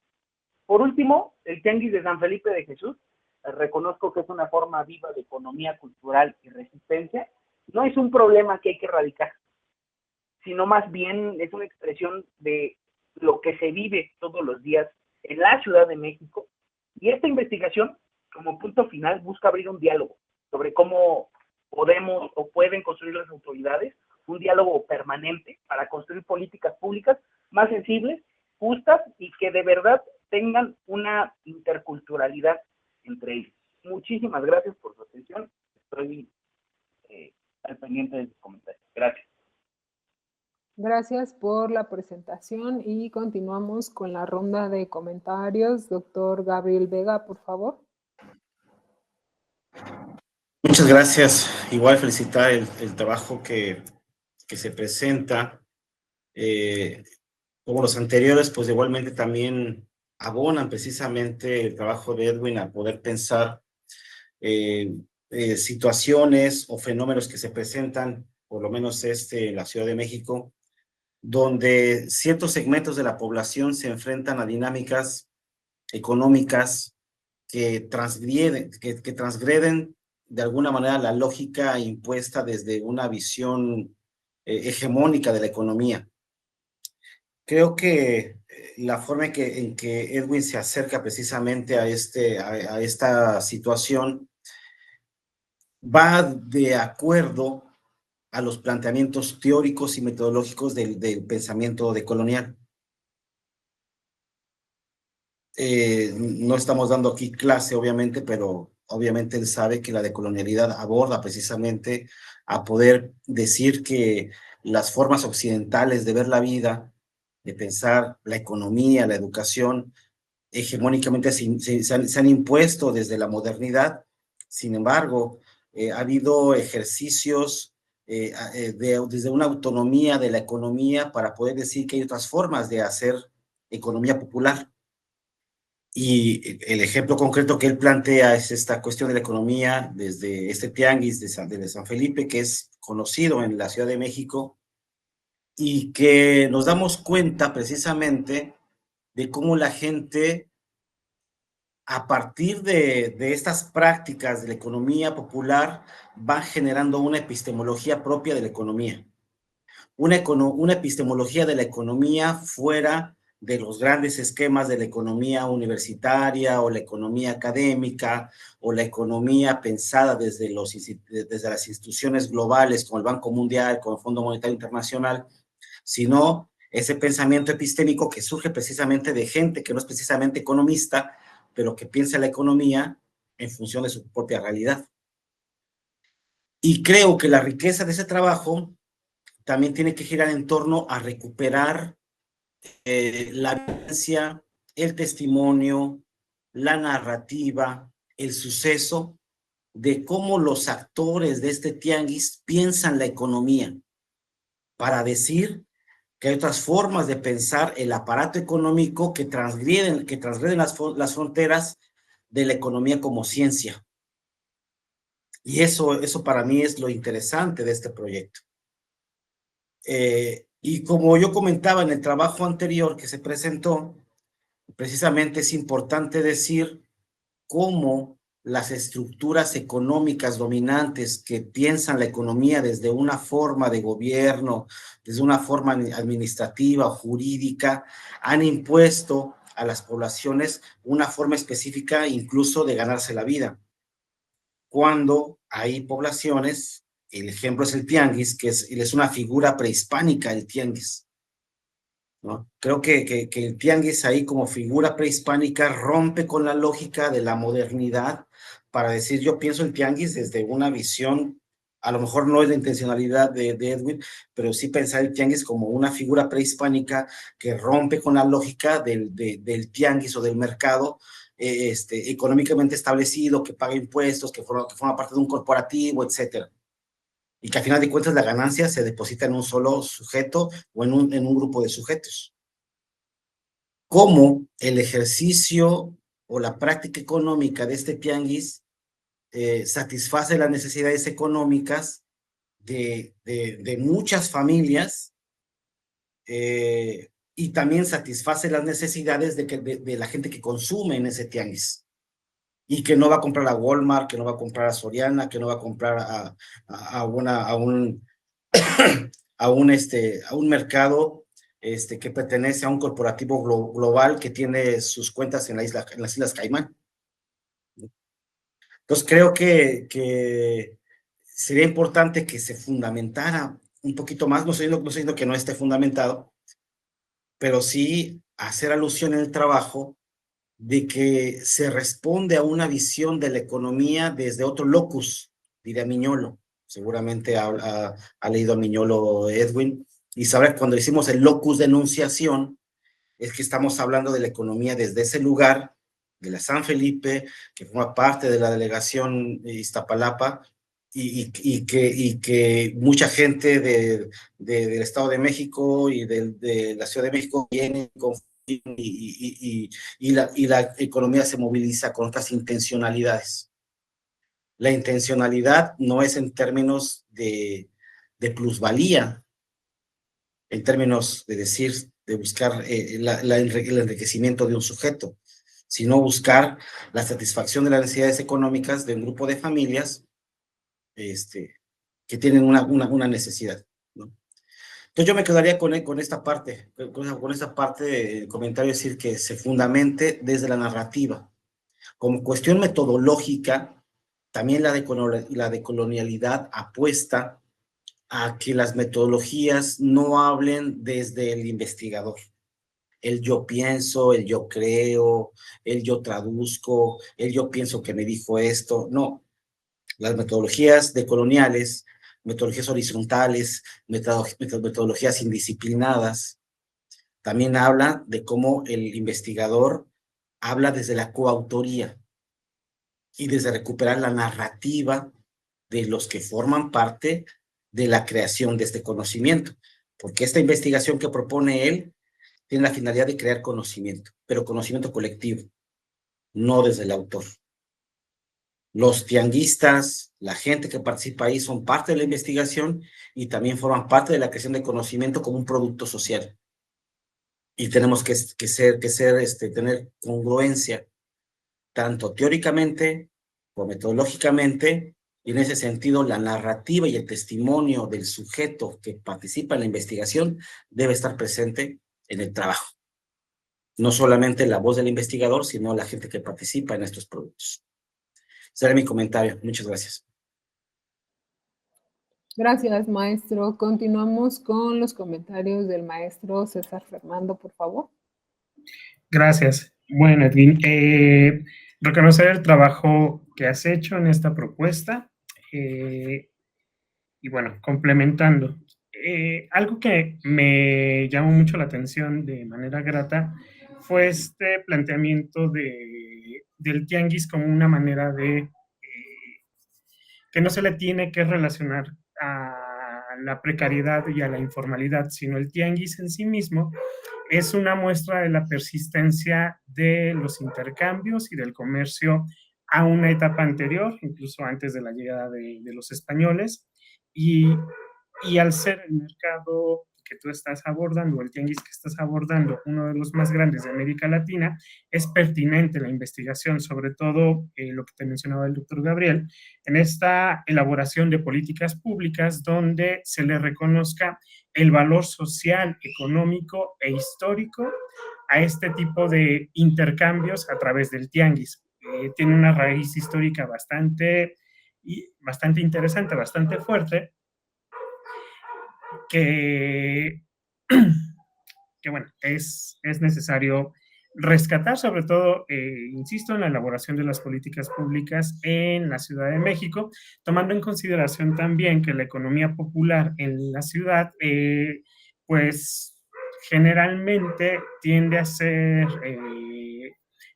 S5: Por último, el tianguis de San Felipe de Jesús, reconozco que es una forma viva de economía cultural y resistencia. No es un problema que hay que erradicar, sino más bien es una expresión de lo que se vive todos los días en la Ciudad de México. Y esta investigación, como punto final, busca abrir un diálogo sobre cómo podemos o pueden construir las autoridades un diálogo permanente para construir políticas públicas más sensibles, justas y que de verdad tengan una interculturalidad entre ellos. Muchísimas gracias por su atención. Estoy al pendiente de sus comentarios. Gracias.
S1: Gracias por la presentación y continuamos con la ronda de comentarios. Doctor Gabriel Vega, por favor.
S3: Muchas gracias. Igual felicitar el trabajo que se presenta. Como los anteriores, pues igualmente también abonan precisamente el trabajo de Edwin a poder pensar situaciones o fenómenos que se presentan, por lo menos en la Ciudad de México, donde ciertos segmentos de la población se enfrentan a dinámicas económicas que transgreden de alguna manera la lógica impuesta desde una visión hegemónica de la economía. Creo que la forma en que Edwin se acerca precisamente a esta situación va de acuerdo a los planteamientos teóricos y metodológicos del pensamiento decolonial. No estamos dando aquí clase, obviamente, pero obviamente él sabe que la decolonialidad aborda precisamente a poder decir que las formas occidentales de ver la vida, de pensar la economía, la educación, hegemónicamente se han impuesto desde la modernidad Sin embargo, ha habido ejercicios desde una autonomía de la economía para poder decir que hay otras formas de hacer economía popular. Y el ejemplo concreto que él plantea es esta cuestión de la economía desde este tianguis de San Felipe, que es conocido en la Ciudad de México, y que nos damos cuenta precisamente de cómo la gente, a partir de estas prácticas de la economía popular, va generando una epistemología propia de la economía. Una epistemología de la economía fuera de los grandes esquemas de la economía universitaria o la economía académica o la economía pensada desde las instituciones globales como el Banco Mundial, como el Fondo Monetario Internacional, sino ese pensamiento epistémico que surge precisamente de gente que no es precisamente economista, pero que piensa la economía en función de su propia realidad. Y creo que la riqueza de ese trabajo también tiene que girar en torno a recuperar la vivencia, el testimonio, la narrativa, el suceso de cómo los actores de este tianguis piensan la economía, para decir que hay otras formas de pensar el aparato económico que transgreden las fronteras de la economía como ciencia. Y eso para mí es lo interesante de este proyecto. Y como yo comentaba en el trabajo anterior que se presentó, precisamente es importante decir cómo las estructuras económicas dominantes que piensan la economía desde una forma de gobierno, desde una forma administrativa o jurídica, han impuesto a las poblaciones una forma específica incluso de ganarse la vida. Cuando hay poblaciones, el ejemplo es el tianguis, que es una figura prehispánica el tianguis, ¿no? Creo que el tianguis ahí como figura prehispánica rompe con la lógica de la modernidad para decir, yo pienso el tianguis desde una visión, a lo mejor no es la intencionalidad de Edwin, pero sí pensar el tianguis como una figura prehispánica que rompe con la lógica del tianguis o del mercado económicamente establecido, que paga impuestos, que forma parte de un corporativo, etcétera. Y que al final de cuentas la ganancia se deposita en un solo sujeto o en un grupo de sujetos. Cómo el ejercicio o la práctica económica de este tianguis satisface las necesidades económicas de muchas familias y también satisface las necesidades de la gente que consume en ese tianguis y que no va a comprar a Walmart, que no va a comprar a Soriana, que no va a comprar a un mercado que pertenece a un corporativo global que tiene sus cuentas en las Islas Caimán. Entonces creo que sería importante que se fundamentara un poquito más, no estoy diciendo que no esté fundamentado, pero sí hacer alusión en el trabajo de que se responde a una visión de la economía desde otro locus, diría Miñolo. Seguramente ha leído a Miñolo Edwin, y sabrá que cuando decimos el locus de enunciación, es que estamos hablando de la economía desde ese lugar, de la San Felipe, que forma parte de la delegación Iztapalapa, y que mucha gente del Estado de México y de la Ciudad de México viene con y la economía se moviliza con otras intencionalidades. La intencionalidad no es en términos de plusvalía, en términos de decir, de buscar el enriquecimiento de un sujeto, sino buscar la satisfacción de las necesidades económicas de un grupo de familias que tienen una necesidad, ¿no? Entonces yo me quedaría con esta parte, con esta parte del comentario, decir que se fundamente desde la narrativa. Como cuestión metodológica, también la decolonialidad apuesta a que las metodologías no hablen desde el investigador. El yo pienso, el yo creo, el yo traduzco, el yo pienso que me dijo esto. No, las metodologías decoloniales, metodologías horizontales, metodologías indisciplinadas, también hablan de cómo el investigador habla desde la coautoría. y desde recuperar la narrativa de los que forman parte de la creación de este conocimiento, porque esta investigación que propone él tiene la finalidad de crear conocimiento, pero conocimiento colectivo, no desde el autor. Los tianguistas, la gente que participa ahí son parte de la investigación y también forman parte de la creación de conocimiento como un producto social. Y tenemos que tener congruencia, tanto teóricamente como metodológicamente, y en ese sentido la narrativa y el testimonio del sujeto que participa en la investigación debe estar presente en el trabajo. No solamente la voz del investigador, sino la gente que participa en estos productos. Ese era mi comentario. Muchas gracias.
S1: Gracias, maestro. Continuamos con los comentarios del maestro César Fernando, por favor.
S4: Gracias. Bueno, Edwin, reconocer el trabajo que has hecho en esta propuesta y bueno, complementando. Algo que me llamó mucho la atención de manera grata fue este planteamiento del tianguis como una manera de que no se le tiene que relacionar a la precariedad y a la informalidad, sino el tianguis en sí mismo es una muestra de la persistencia de los intercambios y del comercio a una etapa anterior, incluso antes de la llegada de los españoles, y al ser el mercado que tú estás abordando, el tianguis que estás abordando, uno de los más grandes de América Latina, es pertinente la investigación, sobre todo lo que te mencionaba el doctor Gabriel, en esta elaboración de políticas públicas donde se le reconozca el valor social, económico e histórico a este tipo de intercambios a través del tianguis. Tiene una raíz histórica bastante interesante, bastante fuerte, que bueno, es necesario rescatar, sobre todo, insisto, en la elaboración de las políticas públicas en la Ciudad de México, tomando en consideración también que la economía popular en la ciudad, pues generalmente tiende a ser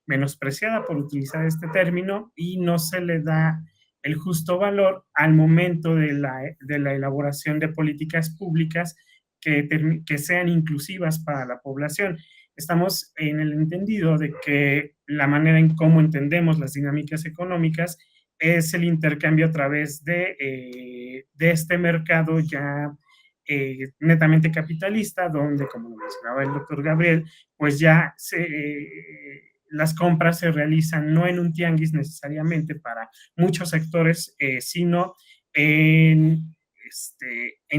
S4: menospreciada, por utilizar este término, y no se le da el justo valor al momento de la elaboración de políticas públicas que sean inclusivas para la población. Estamos en el entendido de que la manera en cómo entendemos las dinámicas económicas es el intercambio a través de este mercado ya netamente capitalista, donde, como lo mencionaba el doctor Gabriel, pues ya las compras se realizan no en un tianguis necesariamente para muchos sectores, sino en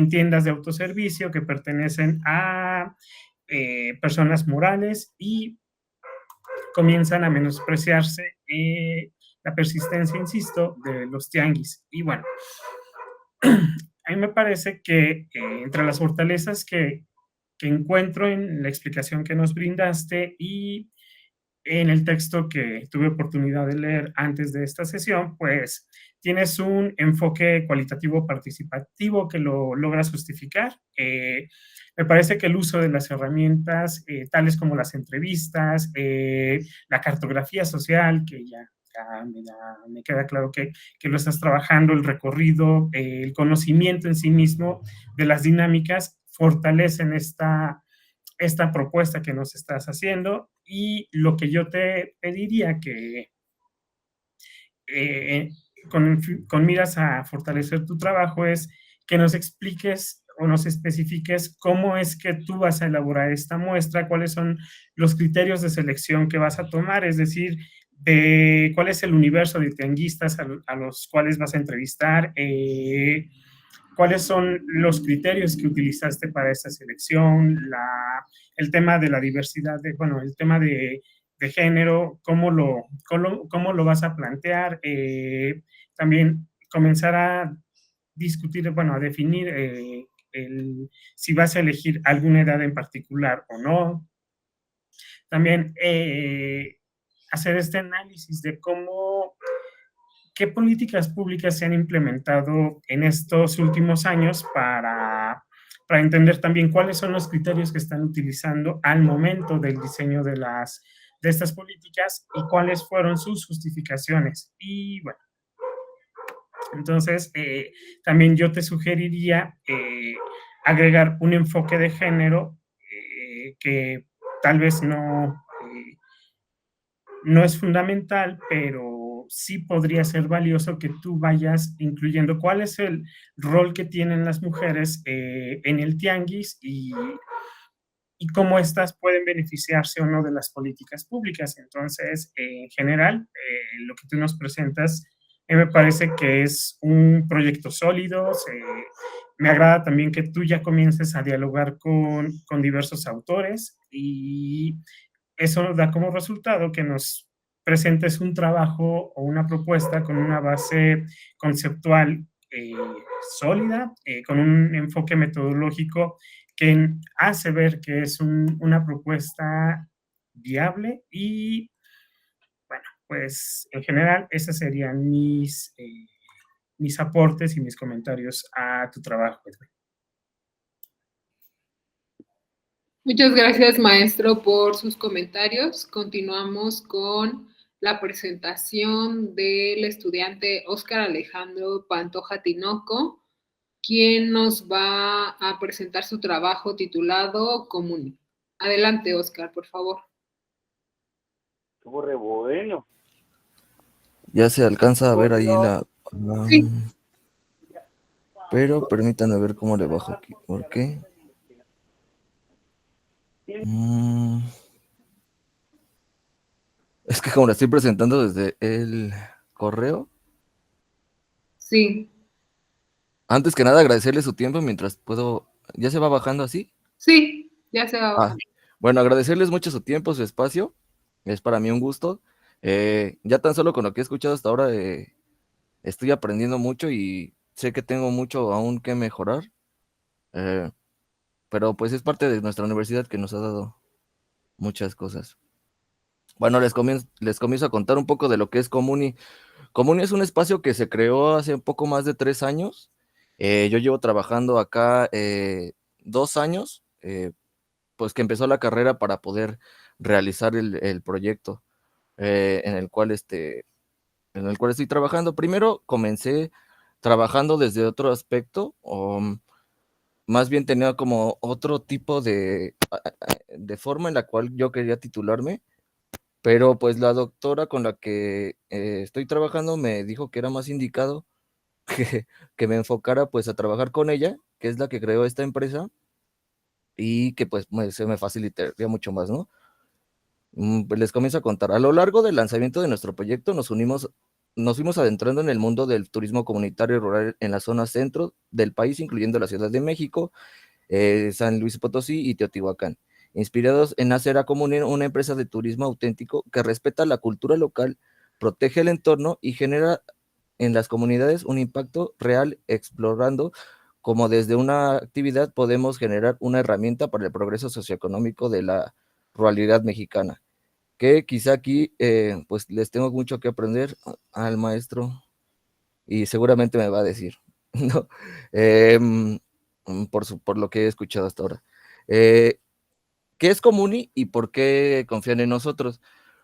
S4: tiendas de autoservicio que pertenecen a personas morales, y comienzan a menospreciarse la persistencia, insisto, de los tianguis. Y bueno, a mí me parece que entre las fortalezas que encuentro en la explicación que nos brindaste y en el texto que tuve oportunidad de leer antes de esta sesión, pues tienes un enfoque cualitativo participativo que lo logras justificar. Me parece que el uso de las herramientas, tales como las entrevistas, la cartografía social, que ya me queda claro que lo estás trabajando, el recorrido, el conocimiento en sí mismo de las dinámicas, fortalecen esta propuesta que nos estás haciendo. Y lo que yo te pediría que con miras a fortalecer tu trabajo es que nos expliques o nos especifiques cómo es que tú vas a elaborar esta muestra, cuáles son los criterios de selección que vas a tomar, es decir, de cuál es el universo de tianguistas a los cuales vas a entrevistar, cuáles son los criterios que utilizaste para esta selección, el tema de la diversidad, el tema de género, cómo lo vas a plantear, también comenzar a discutir, a definir si vas a elegir alguna edad en particular o no. También hacer este análisis de qué políticas públicas se han implementado en estos últimos años para entender también cuáles son los criterios que están utilizando al momento del diseño de de estas políticas y cuáles fueron sus justificaciones. Y bueno, entonces también yo te sugeriría agregar un enfoque de género que tal vez no es fundamental, pero sí podría ser valioso que tú vayas incluyendo cuál es el rol que tienen las mujeres en el tianguis y cómo éstas pueden beneficiarse o no de las políticas públicas. Entonces, en general, lo que tú nos presentas me parece que es un proyecto sólido. Me agrada también que tú ya comiences a dialogar con diversos autores y eso nos da como resultado que nos presentes un trabajo o una propuesta con una base conceptual sólida, con un enfoque metodológico que hace ver que es una propuesta viable y, bueno, pues en general esos serían mis aportes y mis comentarios a tu trabajo, Edwin.
S1: Muchas gracias, maestro, por sus comentarios. Continuamos con la presentación del estudiante Óscar Alejandro Pantoja Tinoco, quien nos va a presentar su trabajo titulado Comuni. Adelante, Óscar, por favor.
S5: Estuvo re bueno.
S6: Ya se alcanza a ver ahí
S1: Sí.
S6: Pero permítanme ver cómo le bajo aquí. ¿Por qué? Es que como la estoy presentando desde el correo.
S1: Sí.
S6: Antes que nada, agradecerle su tiempo mientras puedo. ¿Ya se va bajando así?
S1: Sí, ya se va.
S6: Bueno, agradecerles mucho su tiempo, su espacio. Es para mí un gusto. Ya tan solo con lo que he escuchado hasta ahora, estoy aprendiendo mucho y sé que tengo mucho aún que mejorar. Pero pues es parte de nuestra universidad que nos ha dado muchas cosas. Bueno, les comienzo a contar un poco de lo que es Comuni. Comuni es un espacio que se creó hace un poco más de 3 años. Yo llevo trabajando acá 2 años, pues que empezó la carrera para poder realizar el proyecto en el cual estoy trabajando. Primero comencé trabajando desde otro aspecto, o más bien tenía como otro tipo de forma en la cual yo quería titularme, pero pues la doctora con la que estoy trabajando me dijo que era más indicado que me enfocara pues a trabajar con ella, que es la que creó esta empresa, y que pues se me facilitaría mucho más, ¿no? Pues les comienzo a contar. A lo largo del lanzamiento de nuestro proyecto nos fuimos adentrando en el mundo del turismo comunitario y rural en la zona centro del país, incluyendo la Ciudad de México, San Luis Potosí y Teotihuacán, inspirados en hacer a Comuni una empresa de turismo auténtico que respeta la cultura local, protege el entorno y genera en las comunidades un impacto real, explorando cómo desde una actividad podemos generar una herramienta para el progreso socioeconómico de la ruralidad mexicana, que quizá aquí pues les tengo mucho que aprender al maestro y seguramente me va a decir, ¿no? Por lo que he escuchado hasta ahora. ¿Qué es Comuni y por qué confían en nosotros?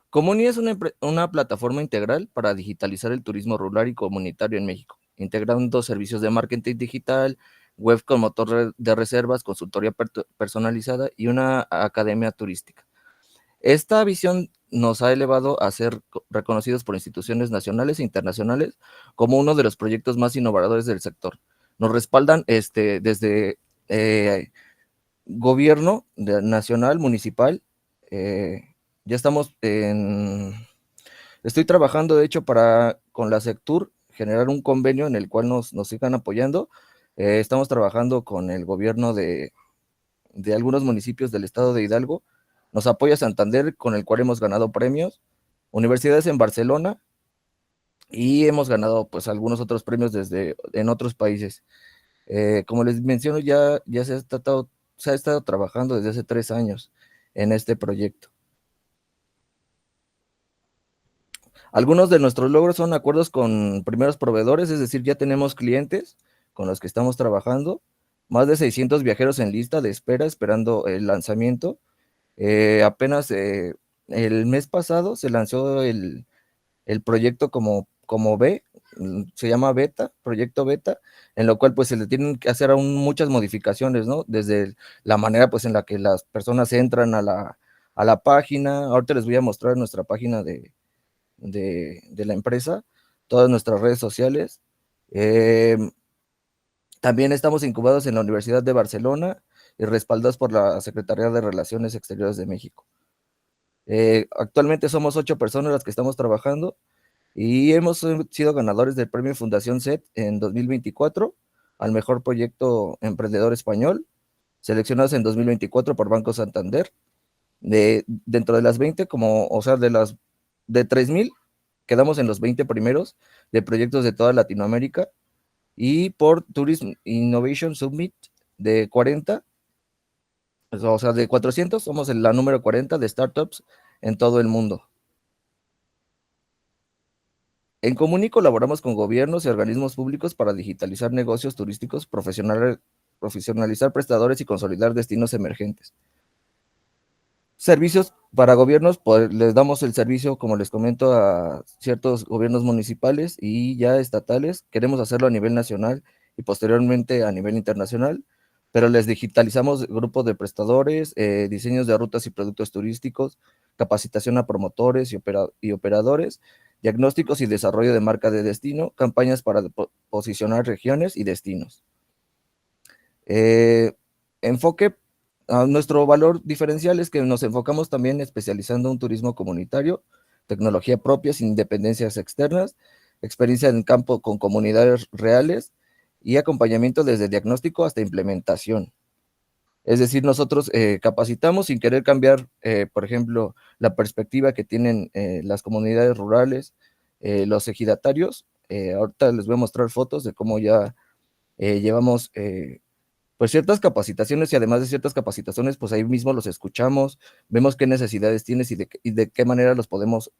S6: Comuni es una plataforma integral para digitalizar el turismo rural y comunitario en México, integrando servicios de marketing digital, web con motor de reservas, consultoría personalizada y una academia turística. Esta visión nos ha elevado a ser reconocidos por instituciones nacionales e internacionales como uno de los proyectos más innovadores del sector. Nos respaldan desde gobierno nacional, municipal. Ya estoy trabajando, de hecho, con la Sectur, generar un convenio en el cual nos sigan apoyando. Estamos trabajando con el gobierno de algunos municipios del estado de Hidalgo. Nos apoya Santander, con el cual hemos ganado premios, universidades en Barcelona, y hemos ganado pues algunos otros premios en otros países. Como les menciono, ya se ha estado trabajando desde hace 3 años en este proyecto. Algunos de nuestros logros son acuerdos con primeros proveedores, es decir, ya tenemos clientes con los que estamos trabajando, más de 600 viajeros en lista de espera esperando el lanzamiento. Apenas el mes pasado se lanzó el proyecto como B, se llama Beta, proyecto Beta, en lo cual pues se le tienen que hacer aún muchas modificaciones, ¿no? Desde la manera pues en la que las personas entran a la página. Ahorita les voy a mostrar nuestra página de la empresa, todas nuestras redes sociales. También estamos incubados en la Universidad de Barcelona y respaldados por la Secretaría de Relaciones Exteriores de México. Actualmente somos 8 personas las que estamos trabajando y hemos sido ganadores del premio Fundación SET en 2024 al mejor proyecto emprendedor español, seleccionados en 2024 por Banco Santander. Dentro de las 20, de 3,000, quedamos en los 20 primeros de proyectos de toda Latinoamérica, y por Tourism Innovation Summit de 40, o sea, de 400, somos la número 40 de startups en todo el mundo. En Comuni colaboramos con gobiernos y organismos públicos para digitalizar negocios turísticos, profesionalizar prestadores y consolidar destinos emergentes. Servicios para gobiernos, pues les damos el servicio, como les comento, a ciertos gobiernos municipales y ya estatales. Queremos hacerlo a nivel nacional y posteriormente a nivel internacional, pero les digitalizamos grupos de prestadores, diseños de rutas y productos turísticos, capacitación a promotores y operadores, diagnósticos y desarrollo de marca de destino, campañas para posicionar regiones y destinos. Enfoque a nuestro valor diferencial es que nos enfocamos también especializando un turismo comunitario, tecnología propia sin dependencias externas, experiencia en campo con comunidades reales y acompañamiento desde diagnóstico hasta implementación. Es decir, nosotros capacitamos sin querer cambiar, por ejemplo, la perspectiva que tienen las comunidades rurales, los ejidatarios. Ahorita les voy a mostrar fotos de cómo ya llevamos pues ciertas capacitaciones, y además de ciertas capacitaciones, pues ahí mismo los escuchamos, vemos qué necesidades tienes y de qué manera los podemos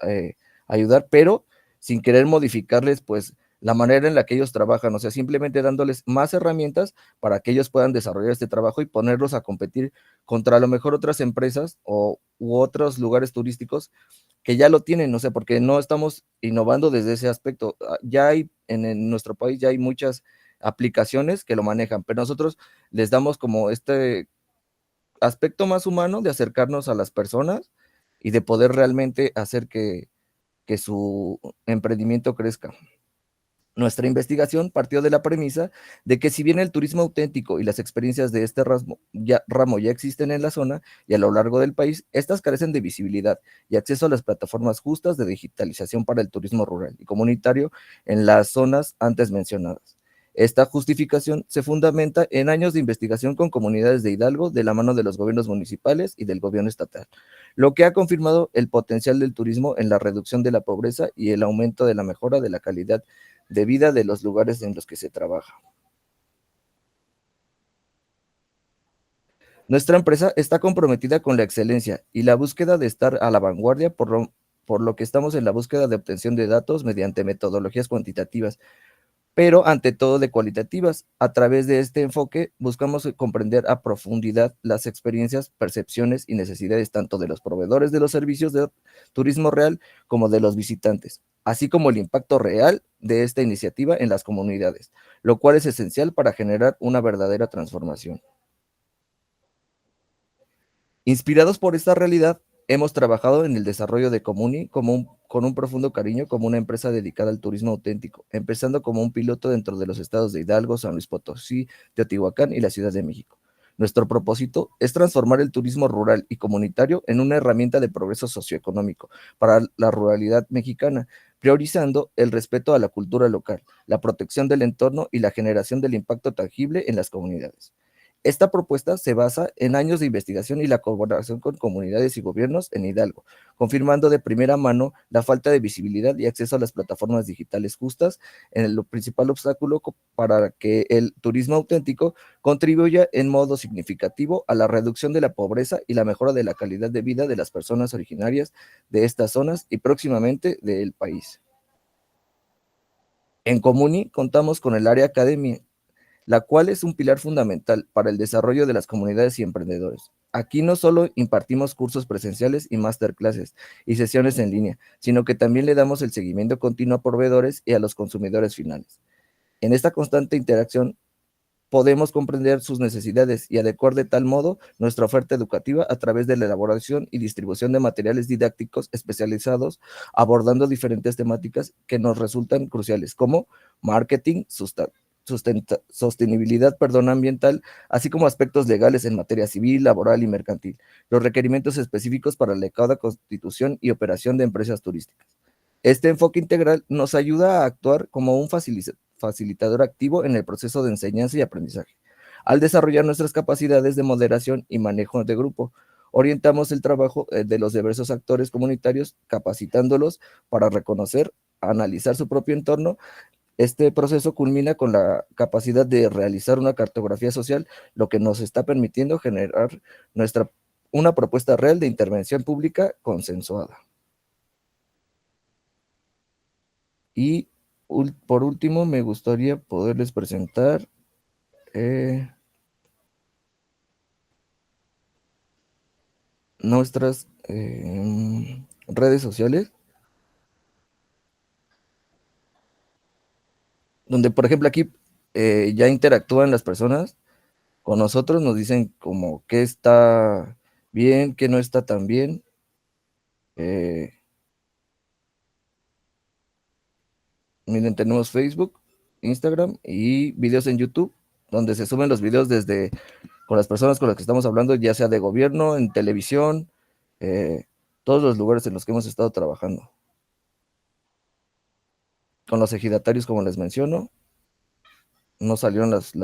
S6: ayudar, pero sin querer modificarles pues la manera en la que ellos trabajan, o sea, simplemente dándoles más herramientas para que ellos puedan desarrollar este trabajo y ponerlos a competir contra a lo mejor otras empresas u otros lugares turísticos que ya lo tienen, o sea, porque no estamos innovando desde ese aspecto. Ya hay, en nuestro país ya hay muchas aplicaciones que lo manejan, pero nosotros les damos como este aspecto más humano de acercarnos a las personas y de poder realmente hacer que su emprendimiento crezca. Nuestra investigación partió de la premisa de que si bien el turismo auténtico y las experiencias de este ramo ya existen en la zona y a lo largo del país, estas carecen de visibilidad y acceso a las plataformas justas de digitalización para el turismo rural y comunitario en las zonas antes mencionadas. Esta justificación se fundamenta en años de investigación con comunidades de Hidalgo de la mano de los gobiernos municipales y del gobierno estatal, lo que ha confirmado el potencial del turismo en la reducción de la pobreza y el aumento de la mejora de la calidad de vida de los lugares en los que se trabaja. Nuestra empresa está comprometida con la excelencia y la búsqueda de estar a la vanguardia, por lo que estamos en la búsqueda de obtención de datos mediante metodologías cuantitativas, pero ante todo de cualitativas. A través de este enfoque buscamos comprender a profundidad las experiencias, percepciones y necesidades tanto de los proveedores de los servicios de turismo real como de los visitantes, así como el impacto real de esta iniciativa en las comunidades, lo cual es esencial para generar una verdadera transformación. Inspirados por esta realidad, hemos trabajado en el desarrollo de Comuni con un profundo cariño como una empresa dedicada al turismo auténtico, empezando como un piloto dentro de los estados de Hidalgo, San Luis Potosí, Teotihuacán y la Ciudad de México. Nuestro propósito es transformar el turismo rural y comunitario en una herramienta de progreso socioeconómico para la ruralidad mexicana, priorizando el respeto a la cultura local, la protección del entorno y la generación del impacto tangible en las comunidades. Esta propuesta se basa en años de investigación y la colaboración con comunidades y gobiernos en Hidalgo, confirmando de primera mano la falta de visibilidad y acceso a las plataformas digitales justas en el principal obstáculo para que el turismo auténtico contribuya en modo significativo a la reducción de la pobreza y la mejora de la calidad de vida de las personas originarias de estas zonas y próximamente del país. En Comuni contamos con el área academia, la cual es un pilar fundamental para el desarrollo de las comunidades y emprendedores. Aquí no solo impartimos cursos presenciales y masterclasses y sesiones en línea, sino que también le damos el seguimiento continuo a proveedores y a los consumidores finales. En esta constante interacción podemos comprender sus necesidades y adecuar de tal modo nuestra oferta educativa a través de la elaboración y distribución de materiales didácticos especializados, abordando diferentes temáticas que nos resultan cruciales, como marketing, sostenibilidad ambiental, así como aspectos legales en materia civil, laboral y mercantil, los requerimientos específicos para la adecuada constitución y operación de empresas turísticas. Este enfoque integral nos ayuda a actuar como un facilitador activo en el proceso de enseñanza y aprendizaje. Al desarrollar nuestras capacidades de moderación y manejo de grupo, orientamos el trabajo de los diversos actores comunitarios, capacitándolos para reconocer, analizar su propio entorno. Este proceso culmina con la capacidad de realizar una cartografía social, lo que nos está permitiendo generar una propuesta real de intervención pública consensuada. Y por último, me gustaría poderles presentar nuestras redes sociales, donde, por ejemplo, aquí ya interactúan las personas con nosotros, nos dicen como qué está bien, qué no está tan bien. Miren, tenemos Facebook, Instagram y videos en YouTube, donde se suben los videos desde con las personas con las que estamos hablando, ya sea de gobierno, en televisión, todos los lugares en los que hemos estado trabajando. Con los ejidatarios, como les menciono, no salieron las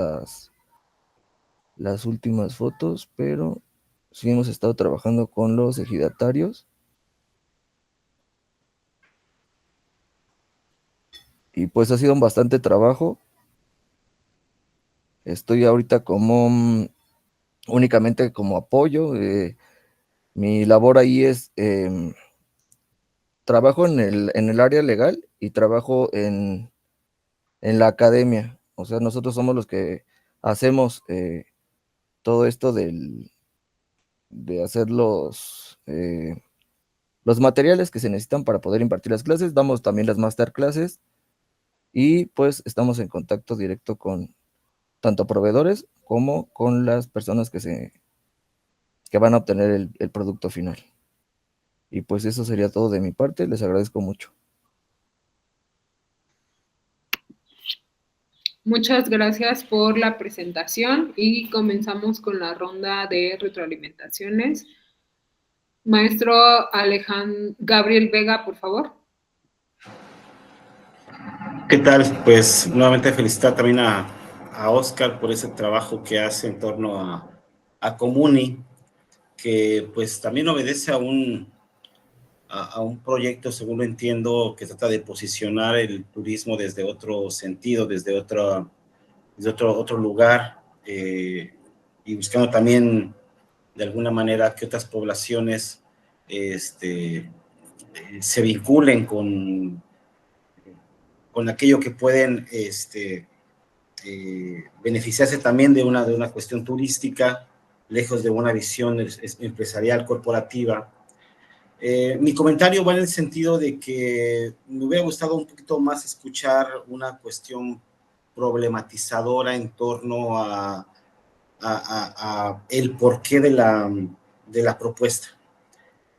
S6: últimas fotos, pero sí hemos estado trabajando con los ejidatarios. Y pues ha sido un bastante trabajo. Estoy ahorita como únicamente como apoyo. Mi labor ahí es trabajo en el área legal y trabajo en la academia. O sea, nosotros somos los que hacemos todo esto de hacer los materiales que se necesitan para poder impartir las clases. Damos también las masterclasses y pues estamos en contacto directo con tanto proveedores como con las personas que van a obtener el producto final. Y pues eso sería todo de mi parte. Les agradezco mucho.
S1: Muchas gracias por la presentación y comenzamos con la ronda de retroalimentaciones. Maestro Gabriel Vega, por favor.
S3: ¿Qué tal? Pues nuevamente felicitar también a Oscar por ese trabajo que hace en torno a Comuni, que pues también obedece a un proyecto, según lo entiendo, que trata de posicionar el turismo desde otro sentido, desde otro lugar, y buscando también de alguna manera que otras poblaciones se vinculen con aquello que pueden beneficiarse también de una cuestión turística, lejos de una visión empresarial corporativa. Mi comentario va en el sentido de que me hubiera gustado un poquito más escuchar una cuestión problematizadora en torno a el porqué de la propuesta.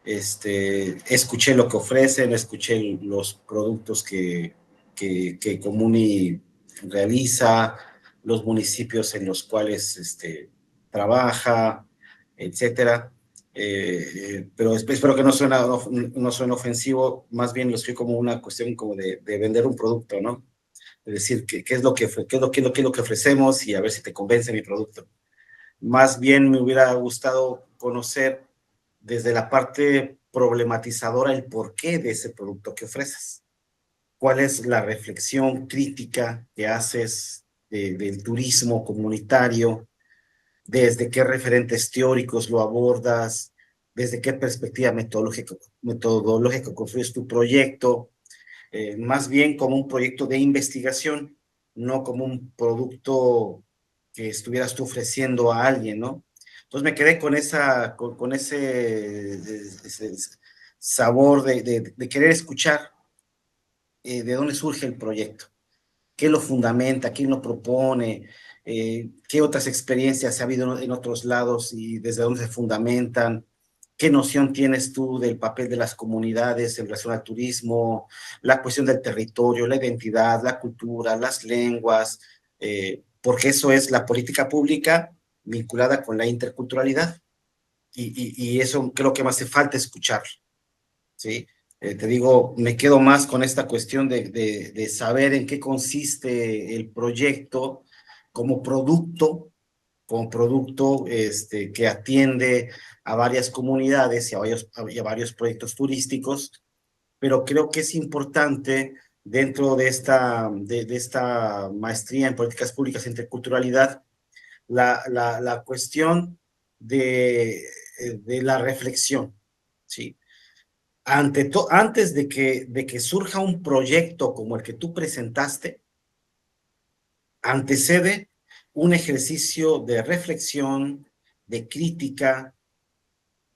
S3: Escuché lo que ofrecen, escuché los productos que Comuni realiza, los municipios en los cuales trabaja, etcétera. Pero espero que no suene ofensivo, más bien lo estoy como una cuestión como de vender un producto, ¿no? Es decir, qué es lo que ofrecemos y a ver si te convence mi producto. Más bien me hubiera gustado conocer desde la parte problematizadora el porqué de ese producto que ofreces. ¿Cuál es la reflexión crítica que haces del turismo comunitario? ¿Desde qué referentes teóricos lo abordas? ¿Desde qué perspectiva metodológica construyes tu proyecto? Más bien como un proyecto de investigación, no como un producto que estuvieras tú ofreciendo a alguien, ¿no? Entonces me quedé con ese sabor de querer escuchar de dónde surge el proyecto, qué lo fundamenta, quién lo propone, qué otras experiencias ha habido en otros lados y desde dónde se fundamentan, qué noción tienes tú del papel de las comunidades en relación al turismo, la cuestión del territorio, la identidad, la cultura, las lenguas, porque eso es la política pública vinculada con la interculturalidad y eso creo que me hace falta escuchar, ¿sí? Te digo, me quedo más con esta cuestión de saber en qué consiste el proyecto como producto, que atiende a varias comunidades y a varios proyectos turísticos, pero creo que es importante dentro de esta maestría en políticas públicas e interculturalidad, la cuestión de la reflexión, ¿sí? Antes de que surja un proyecto como el que tú presentaste, antecede un ejercicio de reflexión, de crítica,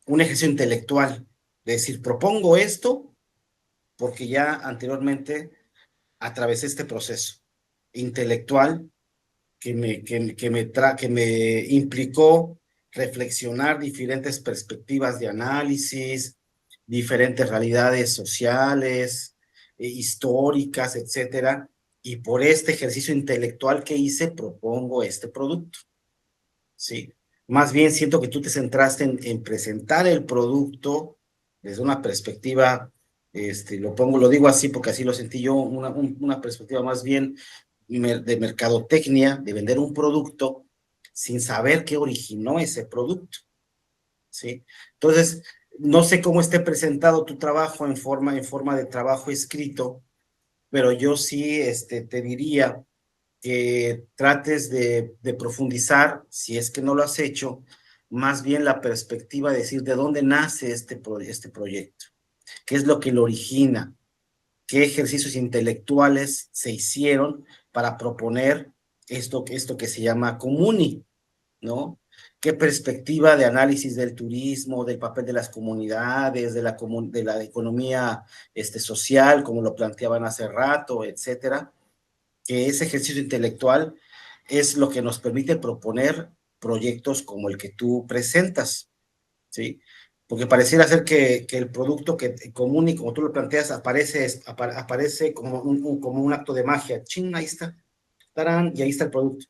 S3: un ejercicio intelectual, de decir, propongo esto porque ya anteriormente atravesé este proceso intelectual que me implicó reflexionar diferentes perspectivas de análisis, diferentes realidades sociales, históricas, etcétera, y por este ejercicio intelectual que hice, propongo este producto, ¿sí? Más bien siento que tú te centraste en presentar el producto desde una perspectiva, lo digo así porque así lo sentí yo, una perspectiva más bien de mercadotecnia, de vender un producto sin saber qué originó ese producto, ¿sí? Entonces, no sé cómo esté presentado tu trabajo en forma de trabajo escrito, pero yo sí te diría que trates de profundizar, si es que no lo has hecho, más bien la perspectiva de decir de dónde nace este proyecto, qué es lo que lo origina, qué ejercicios intelectuales se hicieron para proponer esto que se llama Comuni, ¿no? ¿Qué perspectiva de análisis del turismo, del papel de las comunidades, de la economía social, como lo planteaban hace rato, etcétera? Que ese ejercicio intelectual es lo que nos permite proponer proyectos como el que tú presentas, ¿sí? Porque pareciera ser que el producto común y como tú lo planteas aparece como como un acto de magia. ¡Chin! Ahí está. ¡Tarán! Y ahí está el producto.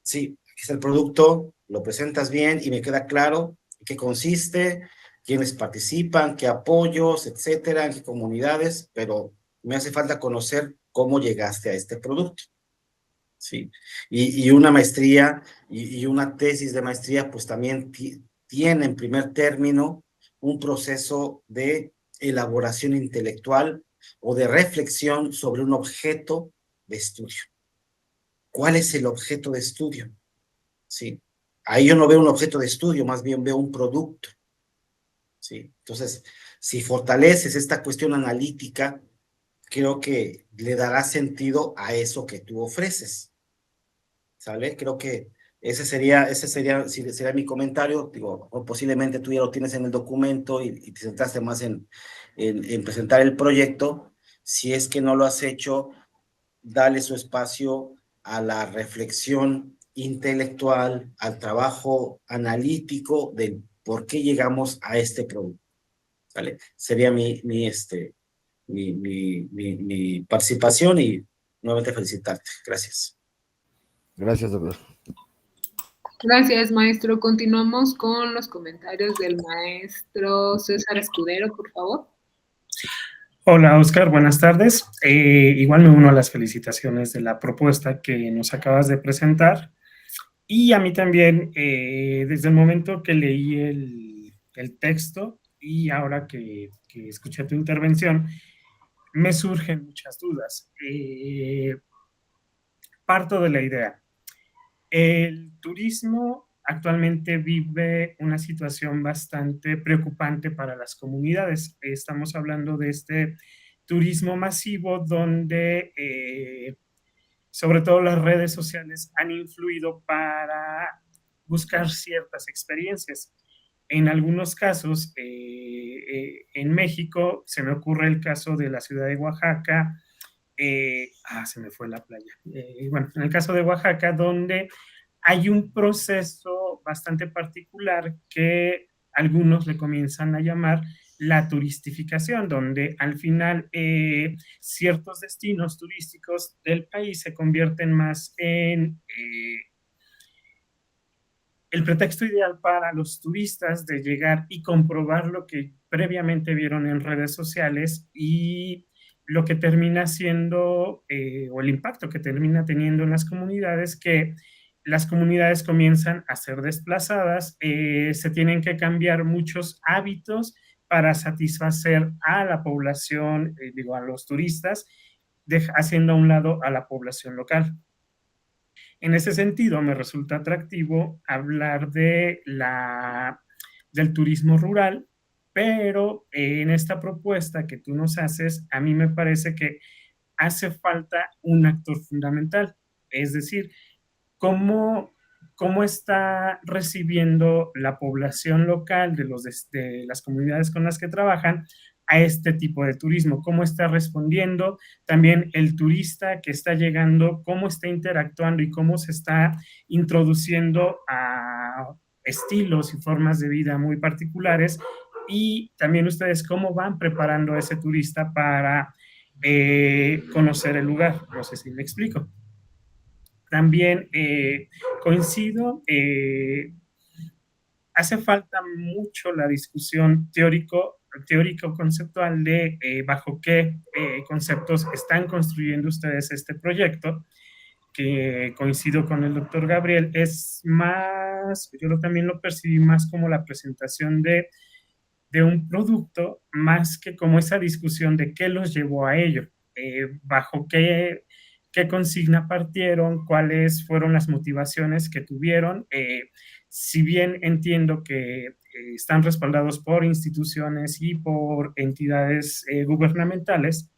S3: Sí, aquí está el producto, lo presentas bien y me queda claro en qué consiste, quiénes participan, qué apoyos, etcétera, en qué comunidades, pero me hace falta conocer cómo llegaste a este producto, ¿sí? Y una maestría y una tesis de maestría, pues también tiene en primer término un proceso de elaboración intelectual o de reflexión sobre un objeto de estudio. ¿Cuál es el objeto de estudio? ¿Sí? Ahí yo no veo un objeto de estudio, más bien veo un producto, ¿sí? Entonces, si fortaleces esta cuestión analítica, creo que le dará sentido a eso que tú ofreces, ¿sale? Creo que sería mi comentario, digo, o posiblemente tú ya lo tienes en el documento y te centraste más en presentar el proyecto. Si es que no lo has hecho, dale su espacio a la reflexión intelectual, al trabajo analítico del por qué llegamos a este producto, ¿vale? Sería mi participación y nuevamente felicitarte. Gracias.
S6: Gracias, doctor.
S1: Gracias, maestro. Continuamos con los comentarios del maestro César Escudero, por favor.
S4: Hola, Oscar, buenas tardes. Igual me uno a las felicitaciones de la propuesta que nos acabas de presentar. Y a mí también, desde el momento que leí el texto y ahora que escuché tu intervención, me surgen muchas dudas. Parto de la idea. El turismo actualmente vive una situación bastante preocupante para las comunidades. Estamos hablando de este turismo masivo donde sobre todo las redes sociales han influido para buscar ciertas experiencias. En algunos casos, en México, se me ocurre el caso de la ciudad de Oaxaca, se me fue la playa. Bueno, en el caso de Oaxaca, donde hay un proceso bastante particular que algunos le comienzan a llamar la turistificación, donde al final ciertos destinos turísticos del país se convierten más en el pretexto ideal para los turistas de llegar y comprobar lo que previamente vieron en redes sociales y lo que termina siendo, o el impacto que termina teniendo en las comunidades, que las comunidades comienzan a ser desplazadas, se tienen que cambiar muchos hábitos para satisfacer a la población, a los turistas, haciendo a un lado a la población local. En ese sentido, me resulta atractivo hablar del turismo rural, pero en esta propuesta que tú nos haces, a mí me parece que hace falta un actor fundamental, es decir, cómo está recibiendo la población local de las comunidades con las que trabajan a este tipo de turismo, cómo está respondiendo, también el turista que está llegando, cómo está interactuando y cómo se está introduciendo a estilos y formas de vida muy particulares, y también ustedes cómo van preparando a ese turista para conocer el lugar. No sé si me explico. También coincido, hace falta mucho la discusión teórico-conceptual de bajo qué conceptos están construyendo ustedes este proyecto, que coincido con el doctor Gabriel, es más, yo también lo percibí más como la presentación de un producto, más que como esa discusión de qué los llevó a ello, bajo qué consigna partieron, cuáles fueron las motivaciones que tuvieron. Si bien entiendo que están respaldados por instituciones y por entidades gubernamentales,